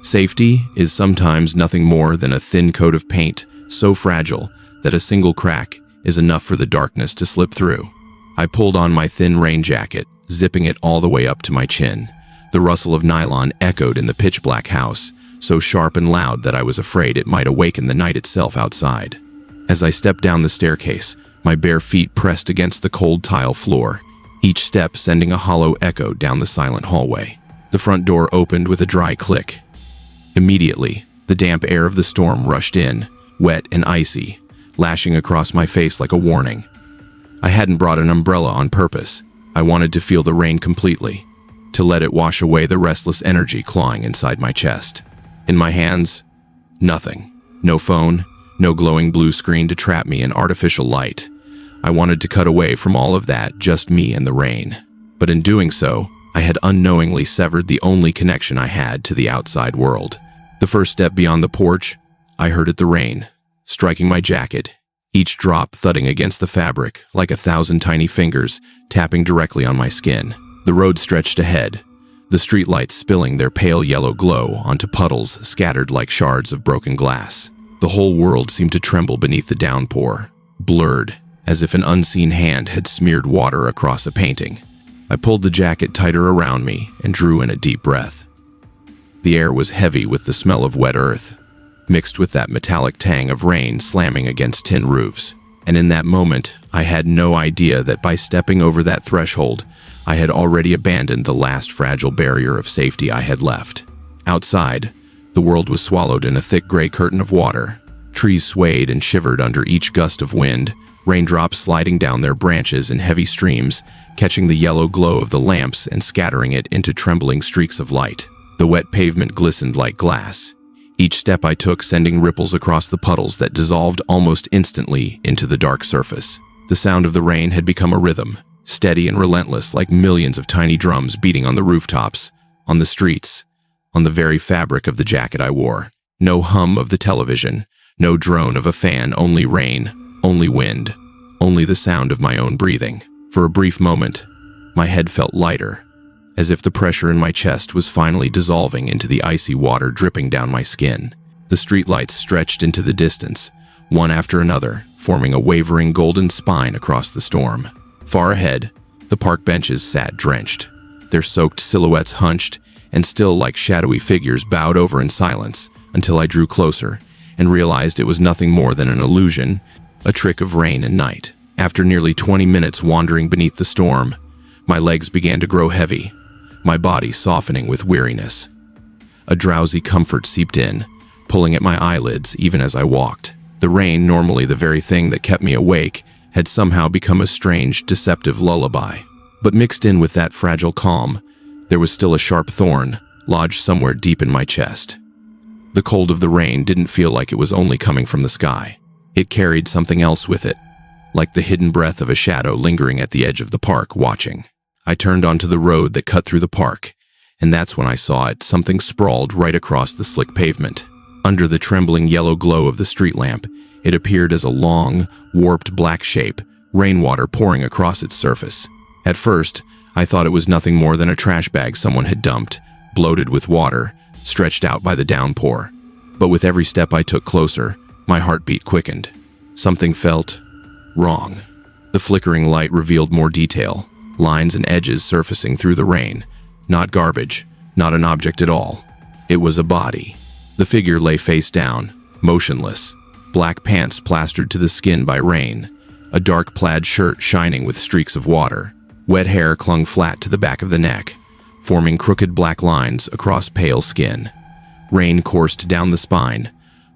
Safety is sometimes nothing more than a thin coat of paint, so fragile that a single crack is enough for the darkness to slip through. I pulled on my thin rain jacket, zipping it all the way up to my chin. The rustle of nylon echoed in the pitch-black house, so sharp and loud that I was afraid it might awaken the night itself outside. As I stepped down the staircase, my bare feet pressed against the cold tile floor, each step sending a hollow echo down the silent hallway. The front door opened with a dry click. Immediately, the damp air of the storm rushed in, wet and icy, lashing across my face like a warning. I hadn't brought an umbrella on purpose. I wanted to feel the rain completely, to let it wash away the restless energy clawing inside my chest. In my hands, nothing. No phone, no glowing blue screen to trap me in artificial light. I wanted to cut away from all of that, just me and the rain. But in doing so, I had unknowingly severed the only connection I had to the outside world. The first step beyond the porch, I heard the rain, striking my jacket, each drop thudding against the fabric like 1,000 tiny fingers tapping directly on my skin. The road stretched ahead, the streetlights spilling their pale yellow glow onto puddles scattered like shards of broken glass. The whole world seemed to tremble beneath the downpour, blurred, as if an unseen hand had smeared water across a painting. I pulled the jacket tighter around me and drew in a deep breath. The air was heavy with the smell of wet earth, mixed with that metallic tang of rain slamming against tin roofs. And in that moment, I had no idea that by stepping over that threshold, I had already abandoned the last fragile barrier of safety I had left. Outside, the world was swallowed in a thick gray curtain of water. Trees swayed and shivered under each gust of wind, raindrops sliding down their branches in heavy streams, catching the yellow glow of the lamps and scattering it into trembling streaks of light. The wet pavement glistened like glass, each step I took sending ripples across the puddles that dissolved almost instantly into the dark surface. The sound of the rain had become a rhythm, steady and relentless like millions of tiny drums beating on the rooftops, on the streets, on the very fabric of the jacket I wore. No hum of the television, no drone of a fan, only rain, only wind, only the sound of my own breathing. For a brief moment, my head felt lighter, as if the pressure in my chest was finally dissolving into the icy water dripping down my skin. The streetlights stretched into the distance, one after another, forming a wavering golden spine across the storm. Far ahead, the park benches sat drenched, their soaked silhouettes hunched and still like shadowy figures bowed over in silence until I drew closer and realized it was nothing more than an illusion, a trick of rain and night. After nearly 20 minutes wandering beneath the storm, my legs began to grow heavy, my body softening with weariness. A drowsy comfort seeped in, pulling at my eyelids even as I walked. The rain, normally the very thing that kept me awake, had somehow become a strange, deceptive lullaby. But mixed in with that fragile calm, there was still a sharp thorn, lodged somewhere deep in my chest. The cold of the rain didn't feel like it was only coming from the sky. It carried something else with it, like the hidden breath of a shadow lingering at the edge of the park, watching. I turned onto the road that cut through the park, and that's when I saw it, something sprawled right across the slick pavement. Under the trembling yellow glow of the street lamp, it appeared as a long, warped black shape, rainwater pouring across its surface. At first, I thought it was nothing more than a trash bag someone had dumped, bloated with water, stretched out by the downpour. But with every step I took closer, my heartbeat quickened. Something felt wrong. The flickering light revealed more detail, lines and edges surfacing through the rain. Not garbage, not an object at all. It was a body. The figure lay face down, motionless, black pants plastered to the skin by rain, a dark plaid shirt shining with streaks of water. Wet hair clung flat to the back of the neck, forming crooked black lines across pale skin. Rain coursed down the spine,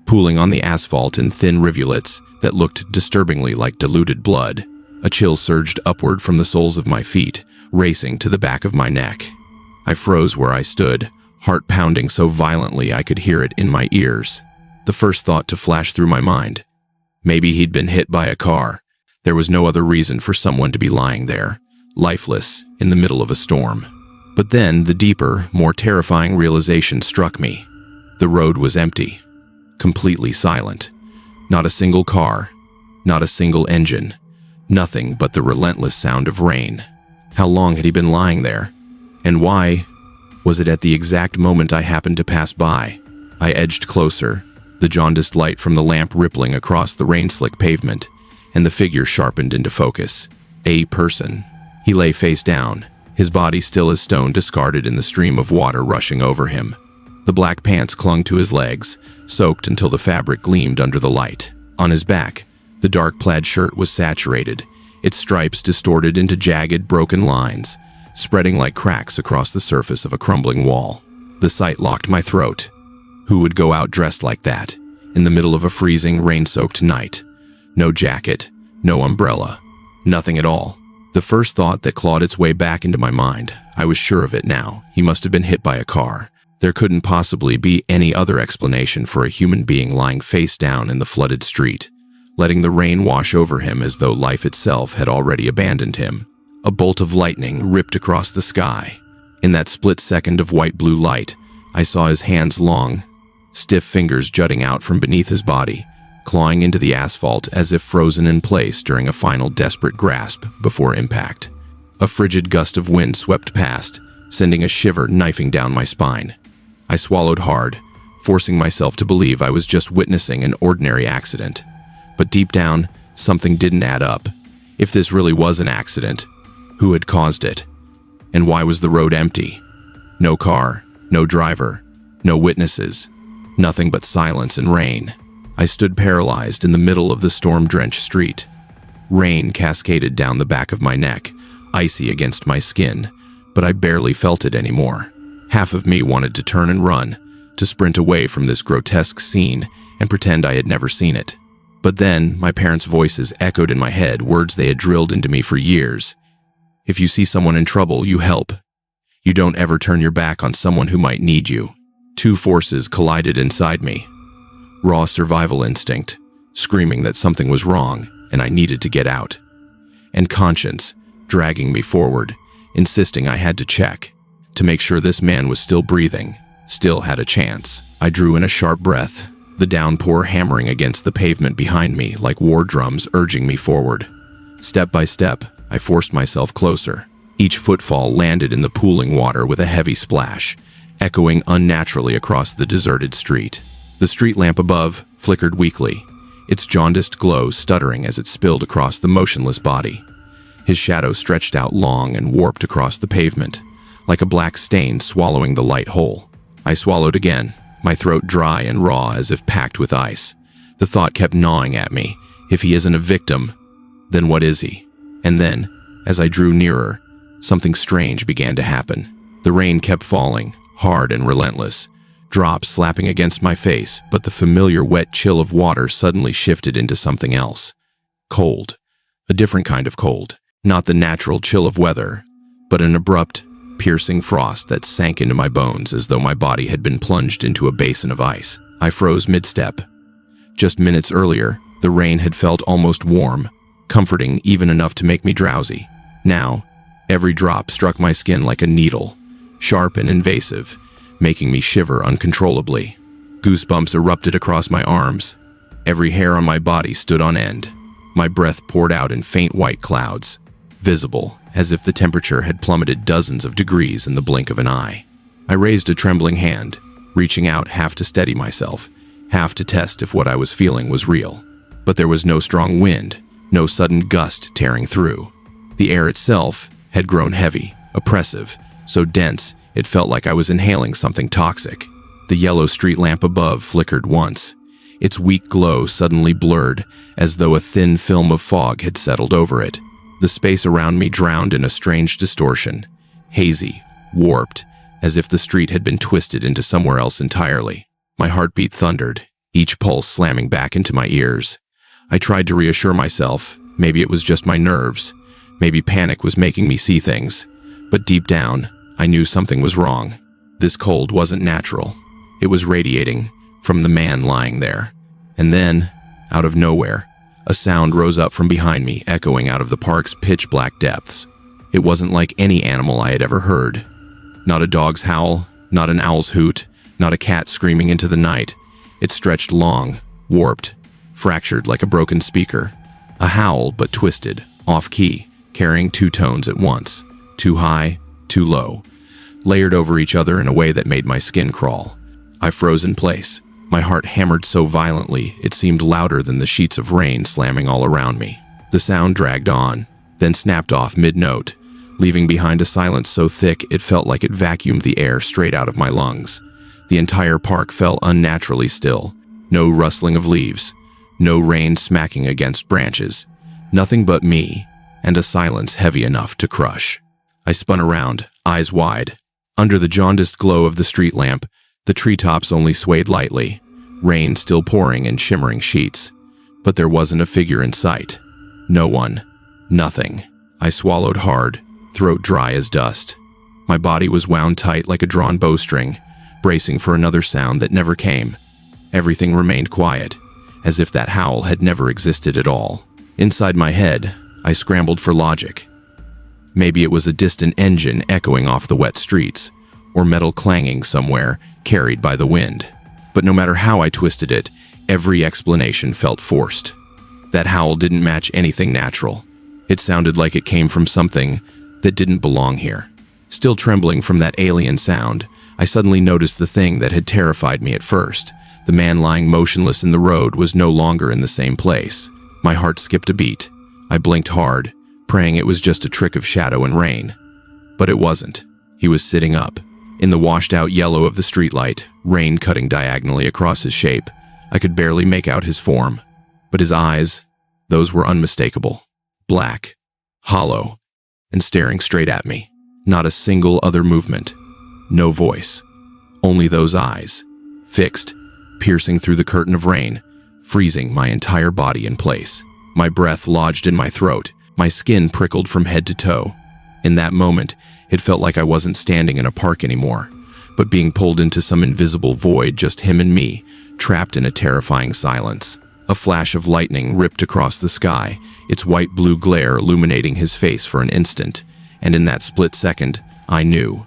pooling on the asphalt in thin rivulets that looked disturbingly like diluted blood. A chill surged upward from the soles of my feet, racing to the back of my neck. I froze where I stood, heart pounding so violently I could hear it in my ears. The first thought to flash through my mind: maybe he'd been hit by a car. There was no other reason for someone to be lying there, lifeless, in the middle of a storm. But then the deeper, more terrifying realization struck me. The road was empty, completely silent. Not a single car, not a single engine, nothing but the relentless sound of rain. How long had he been lying there? And why was it at the exact moment I happened to pass by? I edged closer, the jaundiced light from the lamp rippling across the rain-slick pavement, and the figure sharpened into focus. A person. He lay face down, his body still as stone, discarded in the stream of water rushing over him. The black pants clung to his legs, soaked until the fabric gleamed under the light. On his back, the dark plaid shirt was saturated, its stripes distorted into jagged, broken lines, spreading like cracks across the surface of a crumbling wall. The sight locked my throat. Who would go out dressed like that, in the middle of a freezing, rain-soaked night? No jacket, no umbrella, nothing at all. The first thought that clawed its way back into my mind, I was sure of it now. He must have been hit by a car. There couldn't possibly be any other explanation for a human being lying face down in the flooded street, letting the rain wash over him as though life itself had already abandoned him. A bolt of lightning ripped across the sky. In that split second of white-blue light, I saw his hands, long, stiff fingers jutting out from beneath his body, clawing into the asphalt as if frozen in place during a final desperate grasp before impact. A frigid gust of wind swept past, sending a shiver knifing down my spine. I swallowed hard, forcing myself to believe I was just witnessing an ordinary accident. But deep down, something didn't add up. If this really was an accident, who had caused it? And why was the road empty? No car, no driver, no witnesses, nothing but silence and rain. I stood paralyzed in the middle of the storm-drenched street. Rain cascaded down the back of my neck, icy against my skin, but I barely felt it anymore. Half of me wanted to turn and run, to sprint away from this grotesque scene and pretend I had never seen it. But then, my parents' voices echoed in my head, words they had drilled into me for years. If you see someone in trouble, you help. You don't ever turn your back on someone who might need you. Two forces collided inside me. Raw survival instinct, screaming that something was wrong and I needed to get out. And conscience, dragging me forward, insisting I had to check, to make sure this man was still breathing, still had a chance. I drew in a sharp breath, the downpour hammering against the pavement behind me like war drums urging me forward. Step by step, I forced myself closer. Each footfall landed in the pooling water with a heavy splash, echoing unnaturally across the deserted street. The street lamp above flickered weakly, its jaundiced glow stuttering as it spilled across the motionless body. His shadow stretched out long and warped across the pavement, like a black stain swallowing the light whole. I swallowed again, my throat dry and raw as if packed with ice. The thought kept gnawing at me. If he isn't a victim, then what is he? And then, as I drew nearer, something strange began to happen. The rain kept falling, hard and relentless, drops slapping against my face, but the familiar wet chill of water suddenly shifted into something else. Cold. A different kind of cold. Not the natural chill of weather, but an abrupt, piercing frost that sank into my bones as though my body had been plunged into a basin of ice. I froze mid-step. Just minutes earlier, the rain had felt almost warm, comforting even enough to make me drowsy. Now, every drop struck my skin like a needle, sharp and invasive, making me shiver uncontrollably. Goosebumps erupted across my arms. Every hair on my body stood on end. My breath poured out in faint white clouds, visible as if the temperature had plummeted dozens of degrees in the blink of an eye. I raised a trembling hand, reaching out half to steady myself, half to test if what I was feeling was real. But there was no strong wind, no sudden gust tearing through. The air itself had grown heavy, oppressive, so dense it felt like I was inhaling something toxic. The yellow street lamp above flickered once, its weak glow suddenly blurred, as though a thin film of fog had settled over it. The space around me drowned in a strange distortion, hazy, warped, as if the street had been twisted into somewhere else entirely. My heartbeat thundered, each pulse slamming back into my ears. I tried to reassure myself, maybe it was just my nerves, maybe panic was making me see things, but deep down, I knew something was wrong. This cold wasn't natural. It was radiating from the man lying there. And then, out of nowhere, a sound rose up from behind me, echoing out of the park's pitch-black depths. It wasn't like any animal I had ever heard. Not a dog's howl, not an owl's hoot, not a cat screaming into the night. It stretched long, warped, fractured like a broken speaker. A howl, but twisted, off-key, carrying two tones at once, too high, too low, layered over each other in a way that made my skin crawl. I froze in place. My heart hammered so violently it seemed louder than the sheets of rain slamming all around me. The sound dragged on, then snapped off mid-note, leaving behind a silence so thick it felt like it vacuumed the air straight out of my lungs. The entire park fell unnaturally still. No rustling of leaves, no rain smacking against branches, nothing but me, and a silence heavy enough to crush. I spun around, eyes wide. Under the jaundiced glow of the street lamp, the treetops only swayed lightly, rain still pouring in shimmering sheets. But there wasn't a figure in sight. No one. Nothing. I swallowed hard, throat dry as dust. My body was wound tight like a drawn bowstring, bracing for another sound that never came. Everything remained quiet, as if that howl had never existed at all. Inside my head, I scrambled for logic. Maybe it was a distant engine echoing off the wet streets, or metal clanging somewhere, carried by the wind. But no matter how I twisted it, every explanation felt forced. That howl didn't match anything natural. It sounded like it came from something that didn't belong here. Still trembling from that alien sound, I suddenly noticed the thing that had terrified me at first. The man lying motionless in the road was no longer in the same place. My heart skipped a beat. I blinked hard, praying it was just a trick of shadow and rain. But it wasn't. He was sitting up. In the washed-out yellow of the streetlight, rain cutting diagonally across his shape, I could barely make out his form. But his eyes, those were unmistakable. Black, hollow, and staring straight at me. Not a single other movement. No voice. Only those eyes, fixed, piercing through the curtain of rain, freezing my entire body in place. My breath lodged in my throat. My skin prickled from head to toe. In that moment, it felt like I wasn't standing in a park anymore, but being pulled into some invisible void, just him and me, trapped in a terrifying silence. A flash of lightning ripped across the sky, its white-blue glare illuminating his face for an instant, and in that split second, I knew.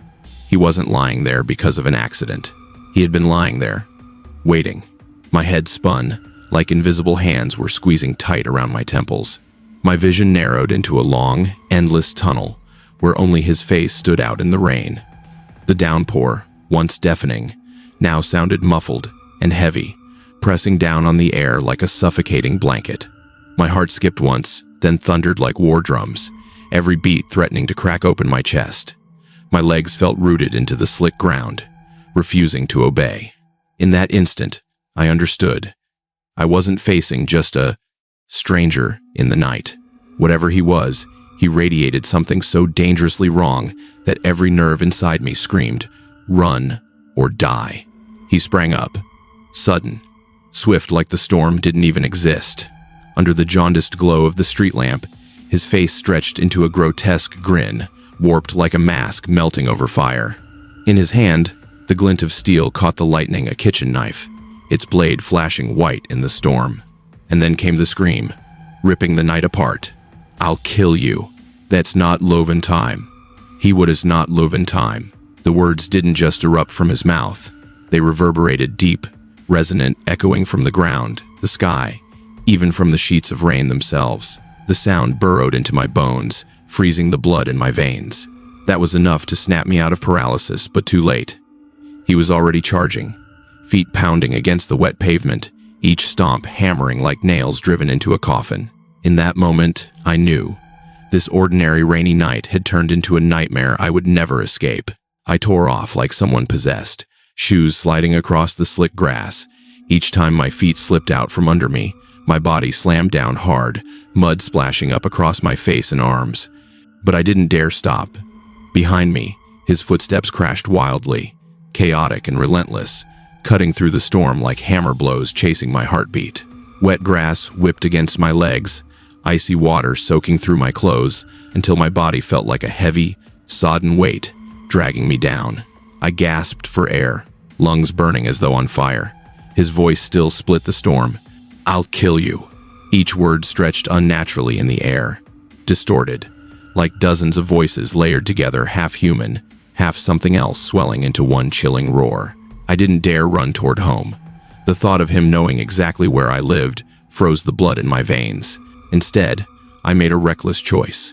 He wasn't lying there because of an accident. He had been lying there, waiting. My head spun, like invisible hands were squeezing tight around my temples. My vision narrowed into a long, endless tunnel, where only his face stood out in the rain. The downpour, once deafening, now sounded muffled and heavy, pressing down on the air like a suffocating blanket. My heart skipped once, then thundered like war drums, every beat threatening to crack open my chest. My legs felt rooted into the slick ground, refusing to obey. In that instant, I understood. I wasn't facing just a stranger in the night. Whatever he was, he radiated something so dangerously wrong that every nerve inside me screamed, "Run or die." He sprang up, sudden, swift like the storm didn't even exist. Under the jaundiced glow of the street lamp, his face stretched into a grotesque grin, warped like a mask melting over fire. In his hand, the glint of steel caught the lightning, a kitchen knife. its blade flashing white in the storm. And then came the scream, ripping the night apart. "I'll kill you. That's not Loven time. He would is not Loven time." The words didn't just erupt from his mouth. They reverberated deep, resonant, echoing from the ground, the sky, even from the sheets of rain themselves. The sound burrowed into my bones, freezing the blood in my veins. That was enough to snap me out of paralysis, but too late. He was already charging, feet pounding against the wet pavement, each stomp hammering like nails driven into a coffin. In that moment, I knew. This ordinary rainy night had turned into a nightmare I would never escape. I tore off like someone possessed, shoes sliding across the slick grass. Each time my feet slipped out from under me, my body slammed down hard, mud splashing up across my face and arms. But I didn't dare stop. Behind me, his footsteps crashed wildly, chaotic and relentless, cutting through the storm like hammer blows chasing my heartbeat. Wet grass whipped against my legs, icy water soaking through my clothes until my body felt like a heavy, sodden weight dragging me down. I gasped for air, lungs burning as though on fire. His voice still split the storm. "I'll kill you." Each word stretched unnaturally in the air, distorted, like dozens of voices layered together, half human, half something else swelling into one chilling roar. I didn't dare run toward home. The thought of him knowing exactly where I lived froze the blood in my veins. Instead, I made a reckless choice.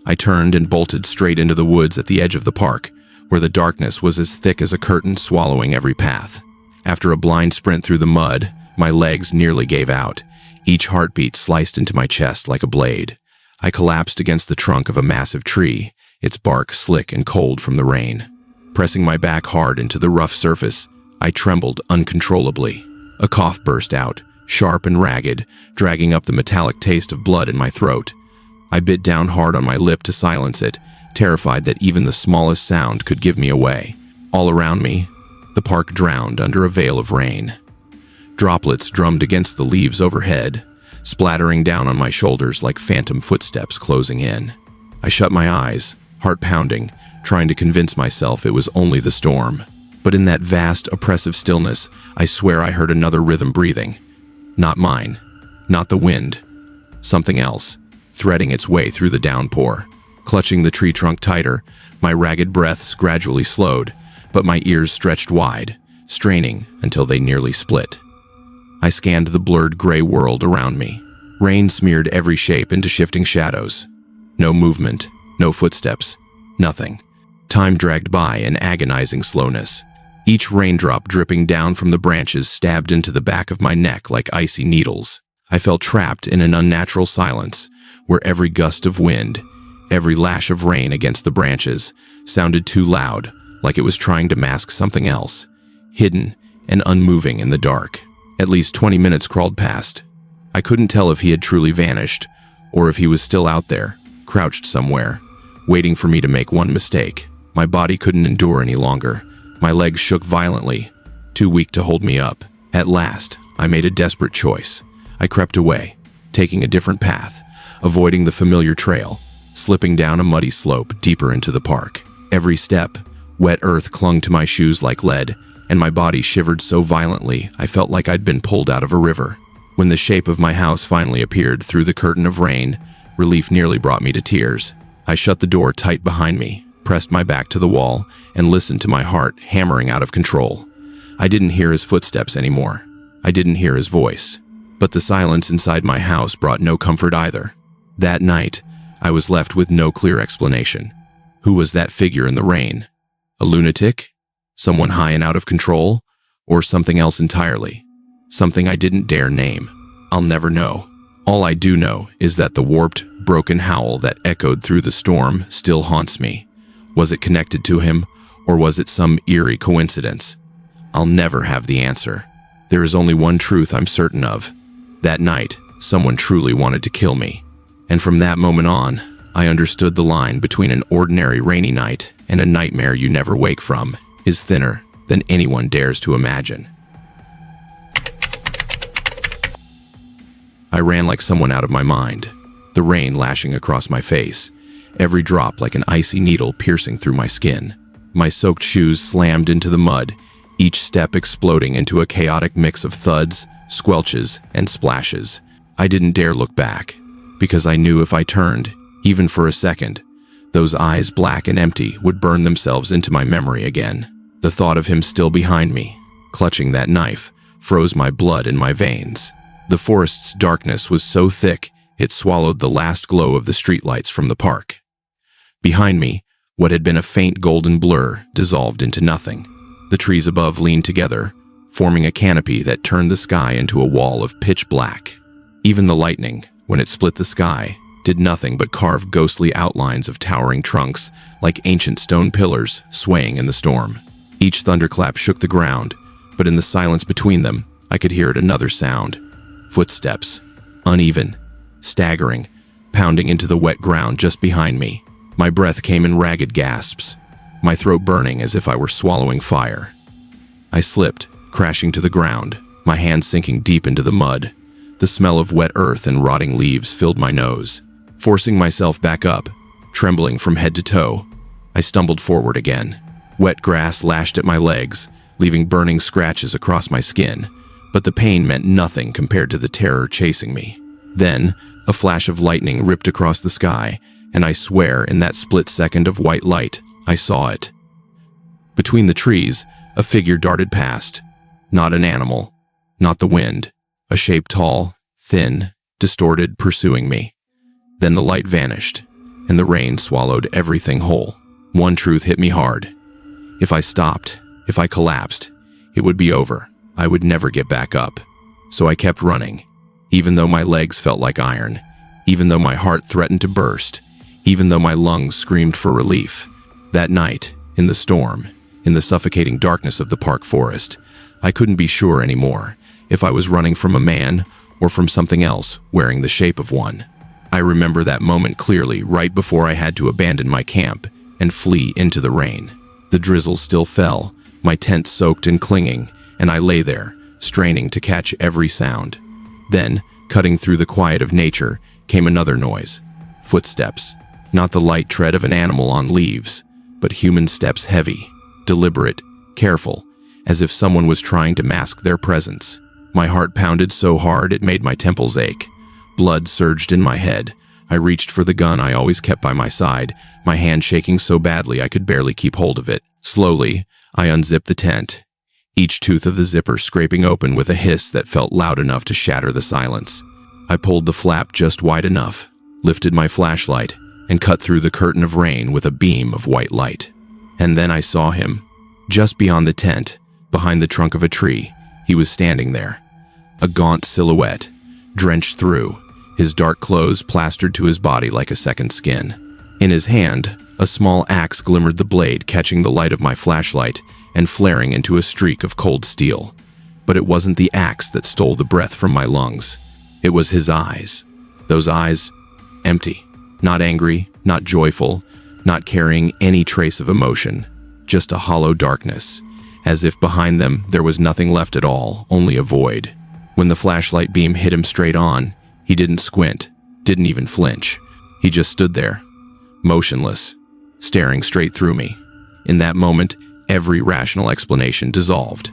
I turned and bolted straight into the woods at the edge of the park, where the darkness was as thick as a curtain swallowing every path. After a blind sprint through the mud, my legs nearly gave out, each heartbeat sliced into my chest like a blade. I collapsed against the trunk of a massive tree, its bark slick and cold from the rain. Pressing my back hard into the rough surface, I trembled uncontrollably. A cough burst out, sharp and ragged, dragging up the metallic taste of blood in my throat. I bit down hard on my lip to silence it, terrified that even the smallest sound could give me away. All around me, the park drowned under a veil of rain. Droplets drummed against the leaves overhead, splattering down on my shoulders like phantom footsteps closing in. I shut my eyes, heart pounding, trying to convince myself it was only the storm. But in that vast, oppressive stillness, I swear I heard another rhythm breathing. Not mine, not the wind. Something else, threading its way through the downpour. Clutching the tree trunk tighter, my ragged breaths gradually slowed, but my ears stretched wide, straining until they nearly split. I scanned the blurred gray world around me. Rain smeared every shape into shifting shadows. No movement, no footsteps, nothing. Time dragged by in agonizing slowness. Each raindrop dripping down from the branches stabbed into the back of my neck like icy needles. I felt trapped in an unnatural silence, where every gust of wind, every lash of rain against the branches, sounded too loud, like it was trying to mask something else, hidden and unmoving in the dark. At least 20 minutes crawled past. I couldn't tell if he had truly vanished, or if he was still out there, crouched somewhere, waiting for me to make one mistake. My body couldn't endure any longer. My legs shook violently, too weak to hold me up. At last, I made a desperate choice. I crept away, taking a different path, avoiding the familiar trail, slipping down a muddy slope deeper into the park. Every step, wet earth clung to my shoes like lead, and my body shivered so violently I felt like I'd been pulled out of a river. When the shape of my house finally appeared through the curtain of rain, relief nearly brought me to tears. I shut the door tight behind me, pressed my back to the wall, and listened to my heart hammering out of control. I didn't hear his footsteps anymore. I didn't hear his voice. But the silence inside my house brought no comfort either. That night, I was left with no clear explanation. Who was that figure in the rain? A lunatic? Someone high and out of control? Or something else entirely? Something I didn't dare name. I'll never know. All I do know is that the warped, broken howl that echoed through the storm still haunts me. Was it connected to him, or was it some eerie coincidence? I'll never have the answer. There is only one truth I'm certain of. That night, someone truly wanted to kill me. And from that moment on, I understood the line between an ordinary rainy night and a nightmare you never wake from is thinner than anyone dares to imagine. I ran like someone out of my mind, the rain lashing across my face, every drop like an icy needle piercing through my skin. My soaked shoes slammed into the mud, each step exploding into a chaotic mix of thuds, squelches, and splashes. I didn't dare look back, because I knew if I turned, even for a second, those eyes, black and empty, would burn themselves into my memory again. The thought of him still behind me, clutching that knife, froze my blood in my veins. The forest's darkness was so thick, it swallowed the last glow of the streetlights from the park. Behind me, what had been a faint golden blur dissolved into nothing. The trees above leaned together, forming a canopy that turned the sky into a wall of pitch black. Even the lightning, when it split the sky, did nothing but carve ghostly outlines of towering trunks like ancient stone pillars swaying in the storm. Each thunderclap shook the ground, but in the silence between them, I could hear another sound. Footsteps, uneven, staggering, pounding into the wet ground just behind me. My breath came in ragged gasps, my throat burning as if I were swallowing fire. I slipped, crashing to the ground, my hands sinking deep into the mud. The smell of wet earth and rotting leaves filled my nose. Forcing myself back up, trembling from head to toe, I stumbled forward again. Wet grass lashed at my legs, leaving burning scratches across my skin, but the pain meant nothing compared to the terror chasing me. Then, a flash of lightning ripped across the sky, and I swear in that split second of white light, I saw it. Between the trees, a figure darted past. Not an animal, not the wind, a shape tall, thin, distorted, pursuing me. Then the light vanished, and the rain swallowed everything whole. One truth hit me hard. If I stopped, if I collapsed, it would be over. I would never get back up. So I kept running, even though my legs felt like iron, even though my heart threatened to burst, even though my lungs screamed for relief. That night, in the storm, in the suffocating darkness of the park forest, I couldn't be sure anymore if I was running from a man or from something else wearing the shape of one. I remember that moment clearly, right before I had to abandon my camp and flee into the rain. The drizzle still fell, my tent soaked and clinging, and I lay there, straining to catch every sound. Then, cutting through the quiet of nature, came another noise. Footsteps. Not the light tread of an animal on leaves, but human steps, heavy, deliberate, careful, as if someone was trying to mask their presence. My heart pounded so hard it made my temples ache. Blood surged in my head. I reached for the gun I always kept by my side, my hand shaking so badly I could barely keep hold of it. Slowly, I unzipped the tent, each tooth of the zipper scraping open with a hiss that felt loud enough to shatter the silence. I pulled the flap just wide enough, lifted my flashlight, and cut through the curtain of rain with a beam of white light. And then I saw him. Just beyond the tent, behind the trunk of a tree, he was standing there. A gaunt silhouette, drenched through, his dark clothes plastered to his body like a second skin. In his hand, a small axe glimmered, the blade catching the light of my flashlight and flaring into a streak of cold steel. But it wasn't the axe that stole the breath from my lungs. It was his eyes. Those eyes, empty. Not angry, not joyful, not carrying any trace of emotion. Just a hollow darkness, as if behind them there was nothing left at all, only a void. When the flashlight beam hit him straight on, he didn't squint, didn't even flinch. He just stood there, motionless, staring straight through me. In that moment, every rational explanation dissolved.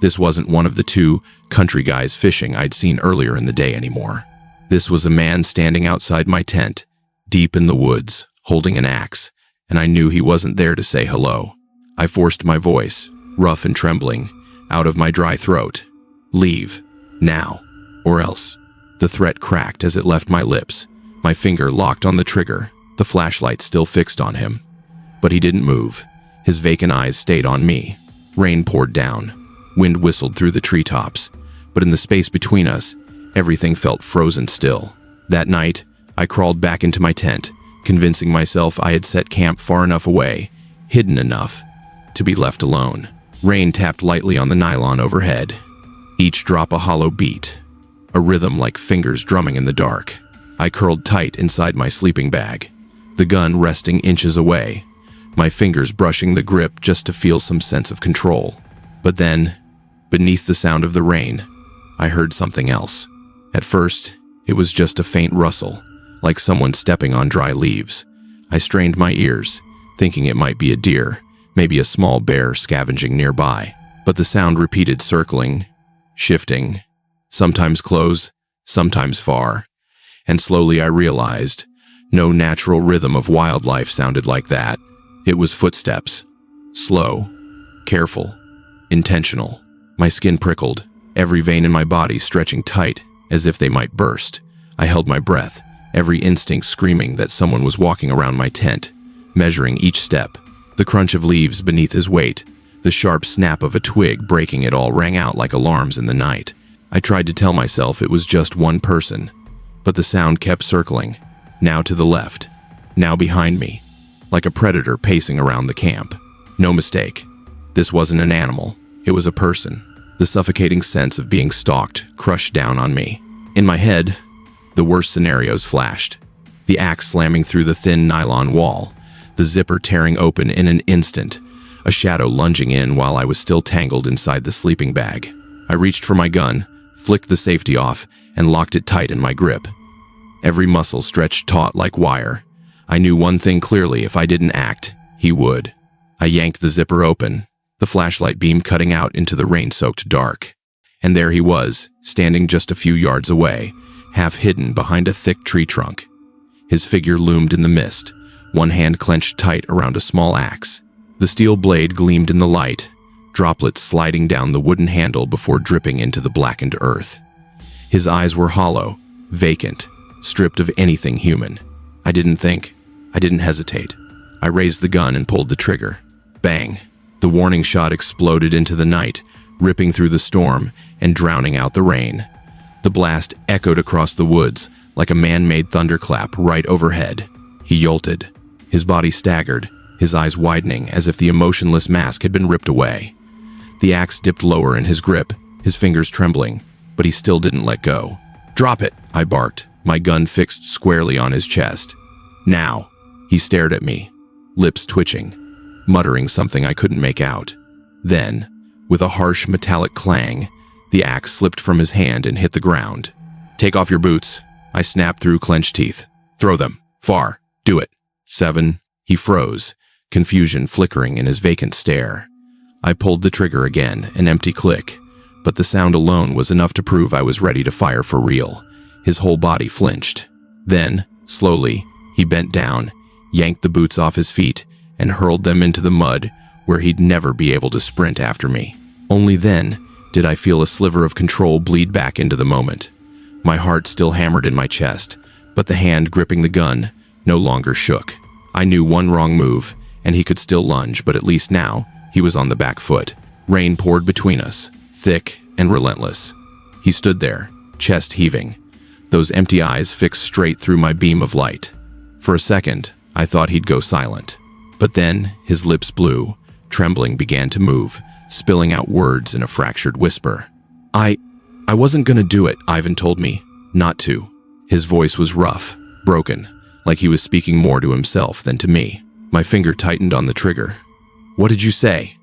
This wasn't one of the two country guys fishing I'd seen earlier in the day anymore. This was a man standing outside my tent, deep in the woods, holding an axe, and I knew he wasn't there to say hello. I forced my voice, rough and trembling, out of my dry throat. Leave, now, or else. The threat cracked as it left my lips. My finger locked on the trigger, the flashlight still fixed on him. But he didn't move. His vacant eyes stayed on me. Rain poured down. Wind whistled through the treetops. But in the space between us, everything felt frozen still. That night, I crawled back into my tent, convincing myself I had set camp far enough away, hidden enough, to be left alone. Rain tapped lightly on the nylon overhead. Each drop a hollow beat, a rhythm like fingers drumming in the dark. I curled tight inside my sleeping bag, the gun resting inches away, my fingers brushing the grip just to feel some sense of control. But then, beneath the sound of the rain, I heard something else. At first, it was just a faint rustle, like someone stepping on dry leaves. I strained my ears, thinking it might be a deer, maybe a small bear scavenging nearby. but the sound repeated, circling, shifting, sometimes close, sometimes far. And slowly I realized, no natural rhythm of wildlife sounded like that. It was footsteps. Slow, careful, intentional. My skin prickled, every vein in my body stretching tight, as if they might burst. I held my breath, every instinct screaming that someone was walking around my tent, measuring each step. The crunch of leaves beneath his weight, the sharp snap of a twig breaking it all rang out like alarms in the night. I tried to tell myself it was just one person, but the sound kept circling, now to the left, now behind me, like a predator pacing around the camp. No mistake. This wasn't an animal. It was a person. The suffocating sense of being stalked crushed down on me. In my head, the worst scenarios flashed. The axe slamming through the thin nylon wall, the zipper tearing open in an instant, a shadow lunging in while I was still tangled inside the sleeping bag. I reached for my gun, flicked the safety off, and locked it tight in my grip. Every muscle stretched taut like wire. I knew one thing clearly: if I didn't act, he would. I yanked the zipper open, the flashlight beam cutting out into the rain-soaked dark. And there he was, standing just a few yards away, half hidden behind a thick tree trunk. His figure loomed in the mist, one hand clenched tight around a small axe. The steel blade gleamed in the light, droplets sliding down the wooden handle before dripping into the blackened earth. His eyes were hollow, vacant, stripped of anything human. I didn't think. I didn't hesitate. I raised the gun and pulled the trigger. Bang! The warning shot exploded into the night, ripping through the storm and drowning out the rain. The blast echoed across the woods like a man-made thunderclap right overhead. He jolted. His body staggered, his eyes widening as if the emotionless mask had been ripped away. The axe dipped lower in his grip, his fingers trembling, but he still didn't let go. "Drop it!" I barked, my gun fixed squarely on his chest. "Now!" He stared at me, lips twitching, muttering something I couldn't make out. Then, with a harsh metallic clang, the axe slipped from his hand and hit the ground. "Take off your boots," I snapped through clenched teeth. "Throw them. Far. Do it." 7. He froze, confusion flickering in his vacant stare. I pulled the trigger again, an empty click, but the sound alone was enough to prove I was ready to fire for real. His whole body flinched. Then, slowly, he bent down, yanked the boots off his feet, and hurled them into the mud where he'd never be able to sprint after me. Only then did I feel a sliver of control bleed back into the moment. My heart still hammered in my chest, but the hand gripping the gun no longer shook. I knew one wrong move, and he could still lunge, but at least now he was on the back foot. Rain poured between us, thick and relentless. He stood there, chest heaving, those empty eyes fixed straight through my beam of light. For a second, I thought he'd go silent. But then, his lips blue, trembling began to move, spilling out words in a fractured whisper. I wasn't gonna do it, Ivan told me. Not to. His voice was rough, broken, like he was speaking more to himself than to me. My finger tightened on the trigger. "What did you say?"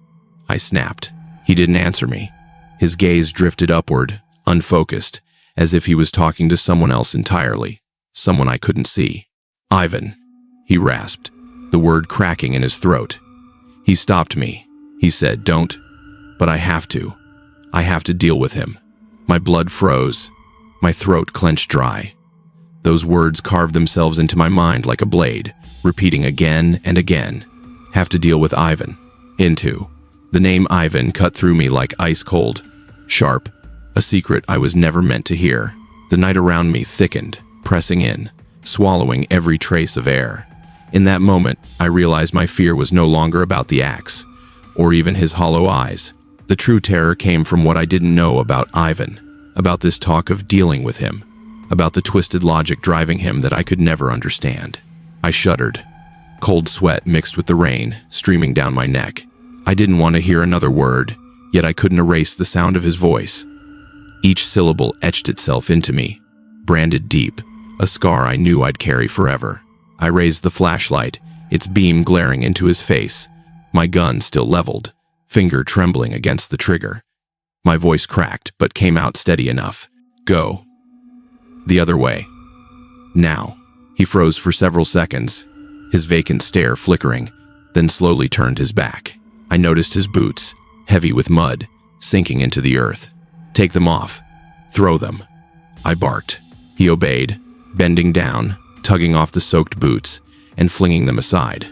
I snapped. He didn't answer me. His gaze drifted upward, unfocused, as if he was talking to someone else entirely, someone I couldn't see. "Ivan," he rasped, the word cracking in his throat. He stopped me. He said, "Don't, but I have to. I have to deal with him." My blood froze. My throat clenched dry. Those words carved themselves into my mind like a blade, repeating again and again. Have to deal with Ivan. Into. The name Ivan cut through me like ice cold. Sharp. A secret I was never meant to hear. The night around me thickened, pressing in, swallowing every trace of air. In that moment, I realized my fear was no longer about the axe, or even his hollow eyes. The true terror came from what I didn't know about Ivan, about this talk of dealing with him, about the twisted logic driving him that I could never understand. I shuddered. Cold sweat mixed with the rain, streaming down my neck. I didn't want to hear another word, yet I couldn't erase the sound of his voice. Each syllable etched itself into me, branded deep, a scar I knew I'd carry forever. I raised the flashlight, its beam glaring into his face, my gun still leveled, finger trembling against the trigger. My voice cracked, but came out steady enough. "Go. The other way. Now." He froze for several seconds, his vacant stare flickering, then slowly turned his back. I noticed his boots, heavy with mud, sinking into the earth. "Take them off. Throw them," I barked. He obeyed, bending down, tugging off the soaked boots, and flinging them aside.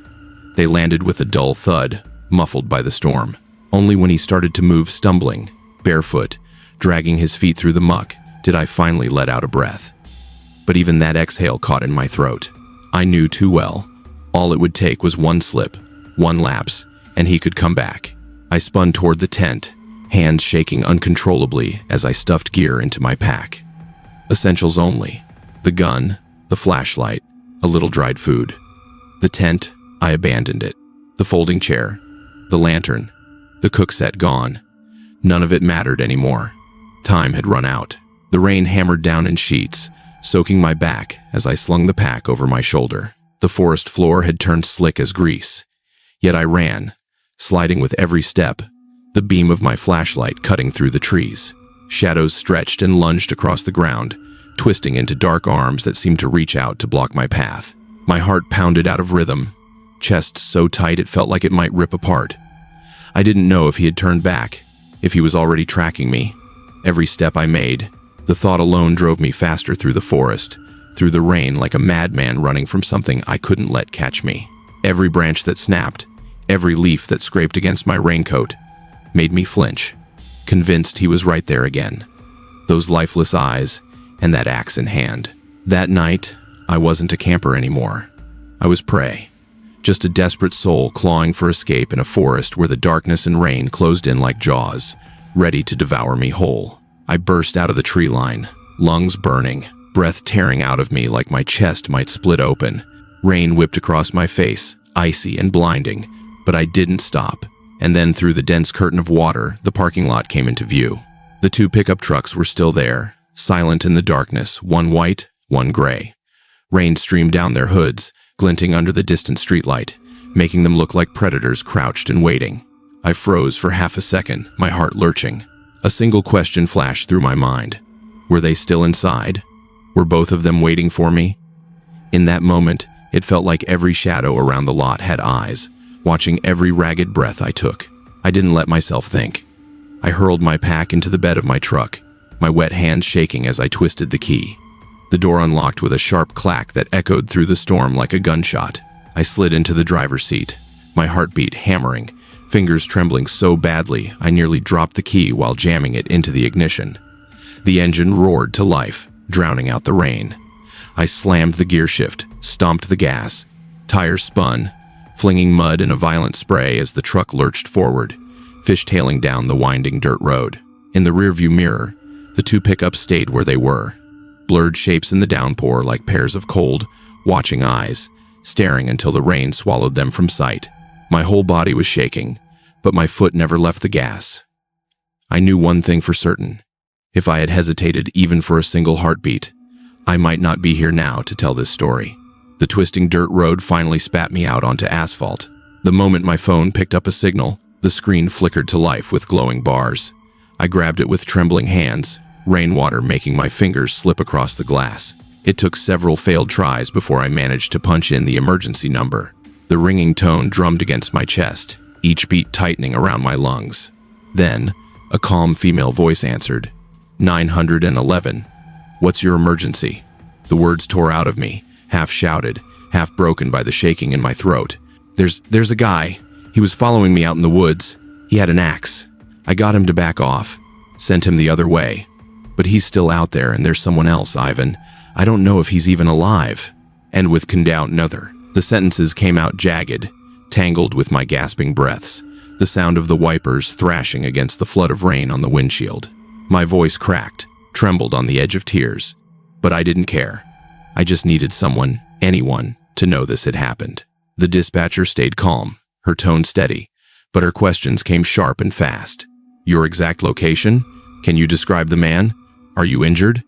They landed with a dull thud, muffled by the storm. Only when he started to move, stumbling, barefoot, dragging his feet through the muck, did I finally let out a breath. But even that exhale caught in my throat. I knew too well. All it would take was one slip, one lapse, and he could come back. I spun toward the tent, hands shaking uncontrollably as I stuffed gear into my pack. Essentials only: the gun, the flashlight, a little dried food. The tent, I abandoned it. The folding chair, the lantern, the cook set gone. None of it mattered anymore. Time had run out. The rain hammered down in sheets, soaking my back as I slung the pack over my shoulder. The forest floor had turned slick as grease. Yet I ran, sliding with every step, the beam of my flashlight cutting through the trees. Shadows stretched and lunged across the ground, twisting into dark arms that seemed to reach out to block my path. My heart pounded out of rhythm, chest so tight it felt like it might rip apart. I didn't know if he had turned back, if he was already tracking me. Every step I made, the thought alone drove me faster through the forest, through the rain like a madman running from something I couldn't let catch me. Every branch that snapped, every leaf that scraped against my raincoat, made me flinch, convinced he was right there again. Those lifeless eyes, and that axe in hand. That night, I wasn't a camper anymore. I was prey. Just a desperate soul clawing for escape in a forest where the darkness and rain closed in like jaws, ready to devour me whole. I burst out of the tree line, lungs burning, breath tearing out of me like my chest might split open. Rain whipped across my face, icy and blinding, but I didn't stop. And then through the dense curtain of water, the parking lot came into view. The two pickup trucks were still there, silent in the darkness, one white, one gray. Rain streamed down their hoods, glinting under the distant streetlight, making them look like predators crouched and waiting. I froze for half a second, my heart lurching. A single question flashed through my mind. Were they still inside? Were both of them waiting for me? In that moment, it felt like every shadow around the lot had eyes, watching every ragged breath I took. I didn't let myself think. I hurled my pack into the bed of my truck, my wet hands shaking as I twisted the key. The door unlocked with a sharp clack that echoed through the storm like a gunshot. I slid into the driver's seat, my heartbeat hammering, fingers trembling so badly I nearly dropped the key while jamming it into the ignition. The engine roared to life, drowning out the rain. I slammed the gear shift, stomped the gas. Tires spun, flinging mud in a violent spray as the truck lurched forward, fishtailing down the winding dirt road. In the rearview mirror, the two pickups stayed where they were, blurred shapes in the downpour like pairs of cold, watching eyes, staring until the rain swallowed them from sight. My whole body was shaking, but my foot never left the gas. I knew one thing for certain. If I had hesitated even for a single heartbeat, I might not be here now to tell this story. The twisting dirt road finally spat me out onto asphalt. The moment my phone picked up a signal, the screen flickered to life with glowing bars. I grabbed it with trembling hands, rainwater making my fingers slip across the glass. It took several failed tries before I managed to punch in the emergency number. The ringing tone drummed against my chest, each beat tightening around my lungs. Then, a calm female voice answered, 911. What's your emergency? The words tore out of me, half shouted, half broken by the shaking in my throat. There's a guy. He was following me out in the woods. He had an axe. I got him to back off, sent him the other way. But he's still out there, and there's someone else, Ivan. I don't know if he's even alive. And with condoubt another. The sentences came out jagged, tangled with my gasping breaths, the sound of the wipers thrashing against the flood of rain on the windshield. My voice cracked, trembled on the edge of tears. But I didn't care. I just needed someone, anyone, to know this had happened. The dispatcher stayed calm, her tone steady, but her questions came sharp and fast. Your exact location? Can you describe the man? Are you injured?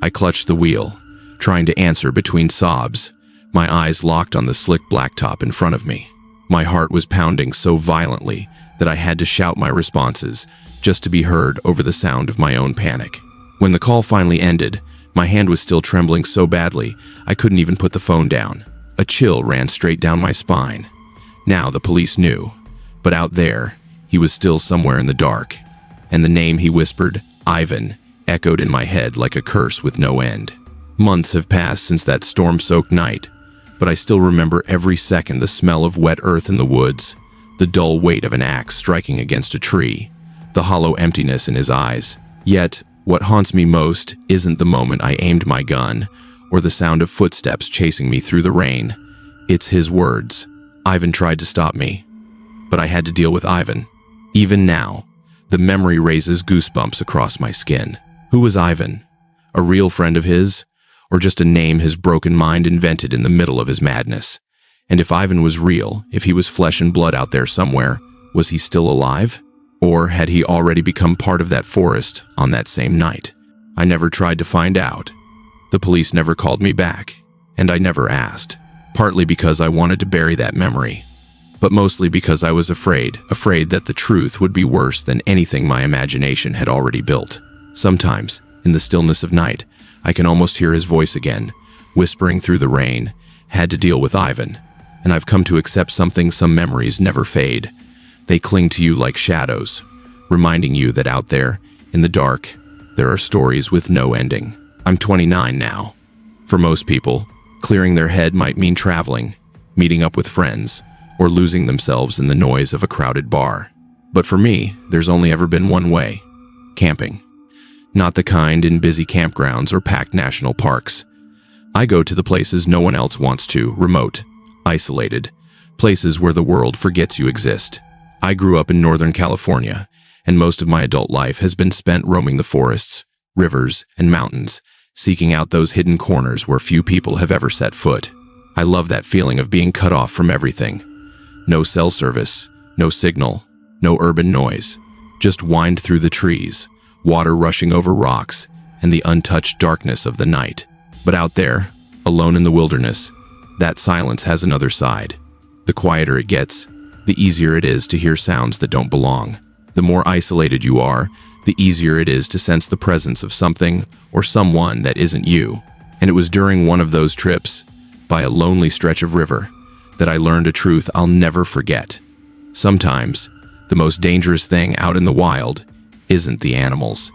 I clutched the wheel, trying to answer between sobs, my eyes locked on the slick blacktop in front of me. My heart was pounding so violently that I had to shout my responses, just to be heard over the sound of my own panic. When the call finally ended, my hand was still trembling so badly I couldn't even put the phone down. A chill ran straight down my spine. Now the police knew. But out there, he was still somewhere in the dark, and the name he whispered, Ivan, echoed in my head like a curse with no end. Months have passed since that storm-soaked night, but I still remember every second the smell of wet earth in the woods, the dull weight of an axe striking against a tree, the hollow emptiness in his eyes. Yet, what haunts me most isn't the moment I aimed my gun, or the sound of footsteps chasing me through the rain. It's his words. Ivan tried to stop me, but I had to deal with Ivan. Even now, the memory raises goosebumps across my skin. Who was Ivan? A real friend of his? Or just a name his broken mind invented in the middle of his madness? And if Ivan was real, if he was flesh and blood out there somewhere, was he still alive? Or had he already become part of that forest on that same night? I never tried to find out. The police never called me back, and I never asked, partly because I wanted to bury that memory, but mostly because I was afraid that the truth would be worse than anything my imagination had already built. Sometimes, in the stillness of night, I can almost hear his voice again, whispering through the rain. Had to deal with Ivan, and I've come to accept something some memories never fade. They cling to you like shadows, reminding you that out there, in the dark, there are stories with no ending. I'm 29 now. For most people, clearing their head might mean traveling, meeting up with friends, or losing themselves in the noise of a crowded bar. But for me, there's only ever been one way: camping. Not the kind in busy campgrounds or packed national parks. I go to the places no one else wants to, remote, isolated, places where the world forgets you exist. I grew up in Northern California, and most of my adult life has been spent roaming the forests, rivers, and mountains, seeking out those hidden corners where few people have ever set foot. I love that feeling of being cut off from everything. No cell service, no signal, no urban noise. Just wind through the trees, water rushing over rocks, and the untouched darkness of the night. But out there, alone in the wilderness, that silence has another side. The quieter it gets, the easier it is to hear sounds that don't belong. The more isolated you are, the easier it is to sense the presence of something or someone that isn't you. And it was during one of those trips, by a lonely stretch of river, that I learned a truth I'll never forget. Sometimes, the most dangerous thing out in the wild isn't the animals,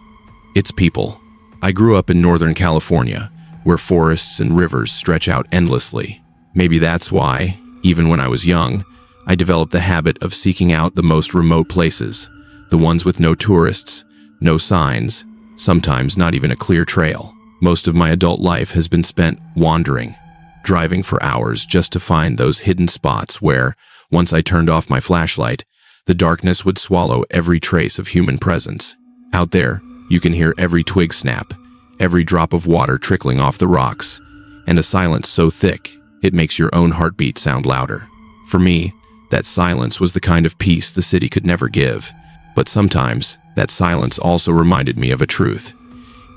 it's people. I grew up in Northern California, where forests and rivers stretch out endlessly. Maybe that's why, even when I was young, I developed the habit of seeking out the most remote places, the ones with no tourists, no signs, sometimes not even a clear trail. Most of my adult life has been spent wandering, driving for hours just to find those hidden spots where, once I turned off my flashlight, the darkness would swallow every trace of human presence. Out there, you can hear every twig snap, every drop of water trickling off the rocks, and a silence so thick it makes your own heartbeat sound louder. For me, that silence was the kind of peace the city could never give. But sometimes, that silence also reminded me of a truth.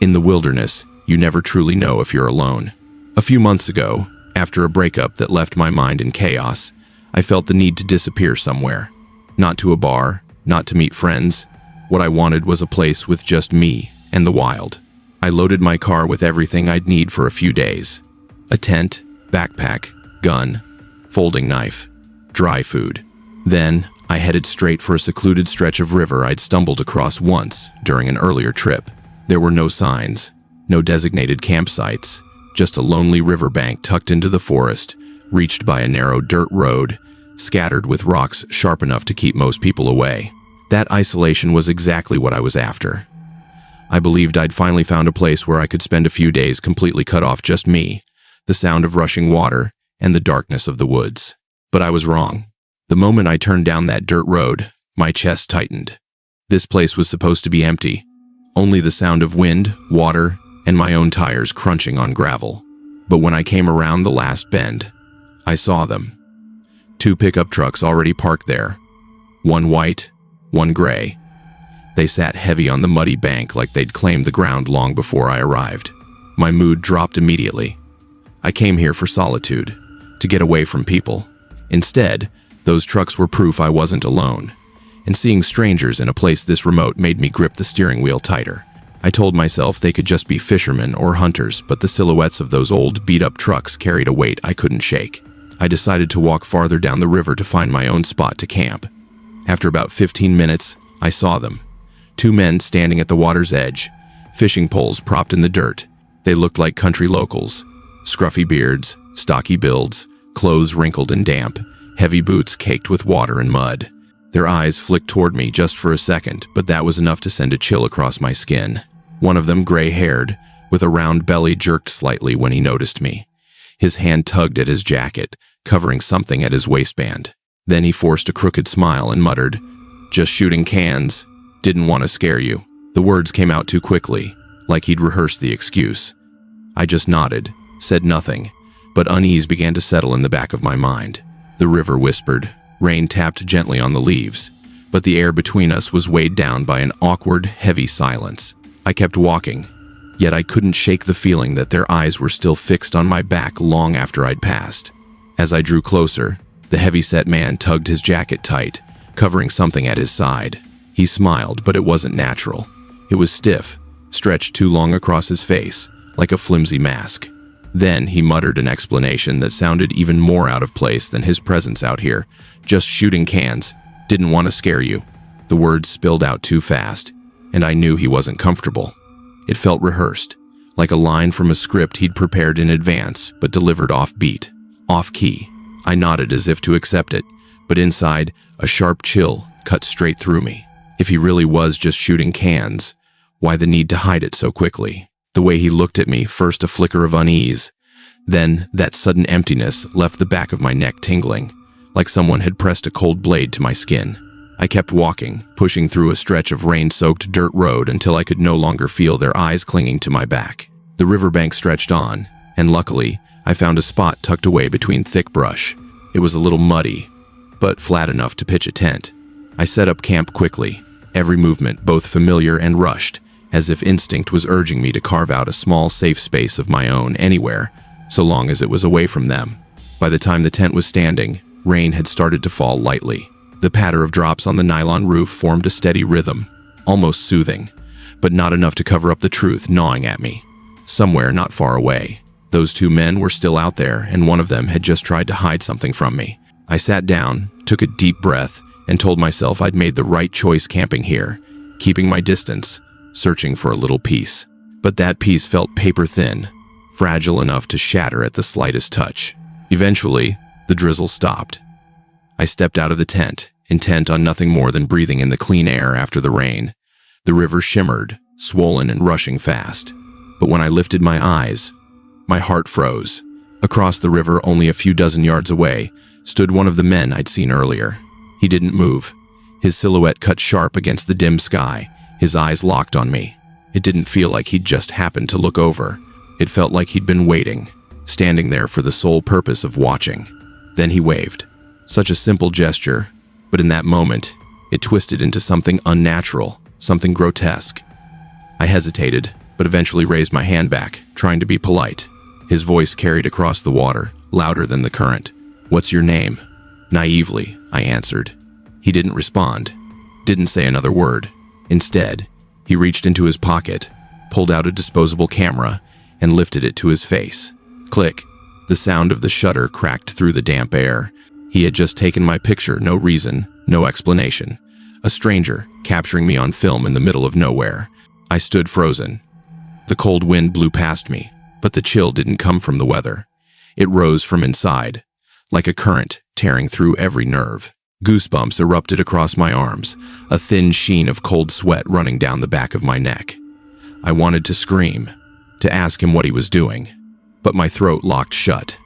In the wilderness, you never truly know if you're alone. A few months ago, after a breakup that left my mind in chaos, I felt the need to disappear somewhere. Not to a bar, not to meet friends. What I wanted was a place with just me and the wild. I loaded my car with everything I'd need for a few days. A tent, backpack, gun, folding knife, dry food. Then, I headed straight for a secluded stretch of river I'd stumbled across once during an earlier trip. There were no signs, no designated campsites, just a lonely riverbank tucked into the forest, reached by a narrow dirt road, scattered with rocks sharp enough to keep most people away. That isolation was exactly what I was after. I believed I'd finally found a place where I could spend a few days completely cut off, just me, the sound of rushing water, and the darkness of the woods. But I was wrong. The moment I turned down that dirt road, my chest tightened. This place was supposed to be empty. Only the sound of wind, water, and my own tires crunching on gravel. But when I came around the last bend, I saw them. 2 pickup trucks already parked there. One white, one gray. They sat heavy on the muddy bank like they'd claimed the ground long before I arrived. My mood dropped immediately. I came here for solitude, to get away from people. Instead, those trucks were proof I wasn't alone, and seeing strangers in a place this remote made me grip the steering wheel tighter. I told myself they could just be fishermen or hunters, but the silhouettes of those old, beat-up trucks carried a weight I couldn't shake. I decided to walk farther down the river to find my own spot to camp. After about 15 minutes, I saw them. Two men standing at the water's edge, fishing poles propped in the dirt. They looked like country locals. Scruffy beards, stocky builds, clothes wrinkled and damp, heavy boots caked with water and mud. Their eyes flicked toward me just for a second, but that was enough to send a chill across my skin. One of them, gray-haired, with a round belly, jerked slightly when he noticed me. His hand tugged at his jacket, covering something at his waistband. Then he forced a crooked smile and muttered, "Just shooting cans. Didn't want to scare you." The words came out too quickly, like he'd rehearsed the excuse. I just nodded, said nothing, but unease began to settle in the back of my mind. The river whispered, rain tapped gently on the leaves, but the air between us was weighed down by an awkward, heavy silence. I kept walking, yet I couldn't shake the feeling that their eyes were still fixed on my back long after I'd passed. As I drew closer, the heavy-set man tugged his jacket tight, covering something at his side. He smiled, but it wasn't natural. It was stiff, stretched too long across his face, like a flimsy mask. Then he muttered an explanation that sounded even more out of place than his presence out here. "Just shooting cans. Didn't want to scare you." The words spilled out too fast, and I knew he wasn't comfortable. It felt rehearsed, like a line from a script he'd prepared in advance, but delivered off-beat, off-key. I nodded as if to accept it, but inside, a sharp chill cut straight through me. If he really was just shooting cans, why the need to hide it so quickly? The way he looked at me, first a flicker of unease, then that sudden emptiness left the back of my neck tingling, like someone had pressed a cold blade to my skin. I kept walking, pushing through a stretch of rain-soaked dirt road until I could no longer feel their eyes clinging to my back. The riverbank stretched on, and luckily, I found a spot tucked away between thick brush. It was a little muddy, but flat enough to pitch a tent. I set up camp quickly, every movement both familiar and rushed, as if instinct was urging me to carve out a small safe space of my own anywhere, so long as it was away from them. By the time the tent was standing, rain had started to fall lightly. The patter of drops on the nylon roof formed a steady rhythm, almost soothing, but not enough to cover up the truth gnawing at me. Somewhere not far away, those two men were still out there, and one of them had just tried to hide something from me. I sat down, took a deep breath, and told myself I'd made the right choice camping here, keeping my distance, searching for a little peace. But that peace felt paper-thin, fragile enough to shatter at the slightest touch. Eventually, the drizzle stopped. I stepped out of the tent, intent on nothing more than breathing in the clean air after the rain. The river shimmered, swollen and rushing fast. But when I lifted my eyes, my heart froze. Across the river, only a few dozen yards away, stood one of the men I'd seen earlier. He didn't move. His silhouette cut sharp against the dim sky, his eyes locked on me. It didn't feel like he'd just happened to look over. It felt like he'd been waiting, standing there for the sole purpose of watching. Then he waved. Such a simple gesture, but in that moment, it twisted into something unnatural, something grotesque. I hesitated, but eventually raised my hand back, trying to be polite. His voice carried across the water, louder than the current. "What's your name?" Naively, I answered. He didn't respond, didn't say another word. Instead, he reached into his pocket, pulled out a disposable camera, and lifted it to his face. Click. The sound of the shutter cracked through the damp air. He had just taken my picture, no reason, no explanation. A stranger, capturing me on film in the middle of nowhere. I stood frozen. The cold wind blew past me, but the chill didn't come from the weather. It rose from inside, like a current tearing through every nerve. Goosebumps erupted across my arms, a thin sheen of cold sweat running down the back of my neck. I wanted to scream, to ask him what he was doing, but my throat locked shut.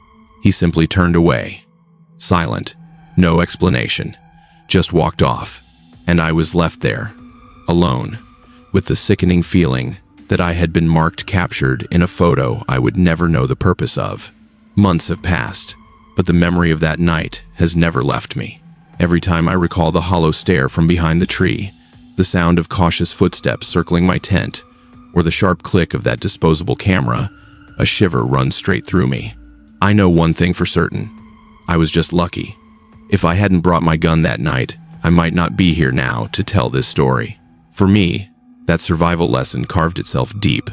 He simply turned away. Silent, no explanation, just walked off, and I was left there, alone, with the sickening feeling that I had been marked captured in a photo I would never know the purpose of. Months have passed, but the memory of that night has never left me. Every time I recall the hollow stare from behind the tree, the sound of cautious footsteps circling my tent, or the sharp click of that disposable camera, a shiver runs straight through me. I know one thing for certain. I was just lucky. If I hadn't brought my gun that night, I might not be here now to tell this story. For me, that survival lesson carved itself deep,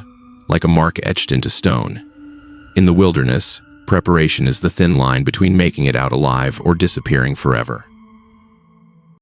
like a mark etched into stone. In the wilderness, preparation is the thin line between making it out alive or disappearing forever.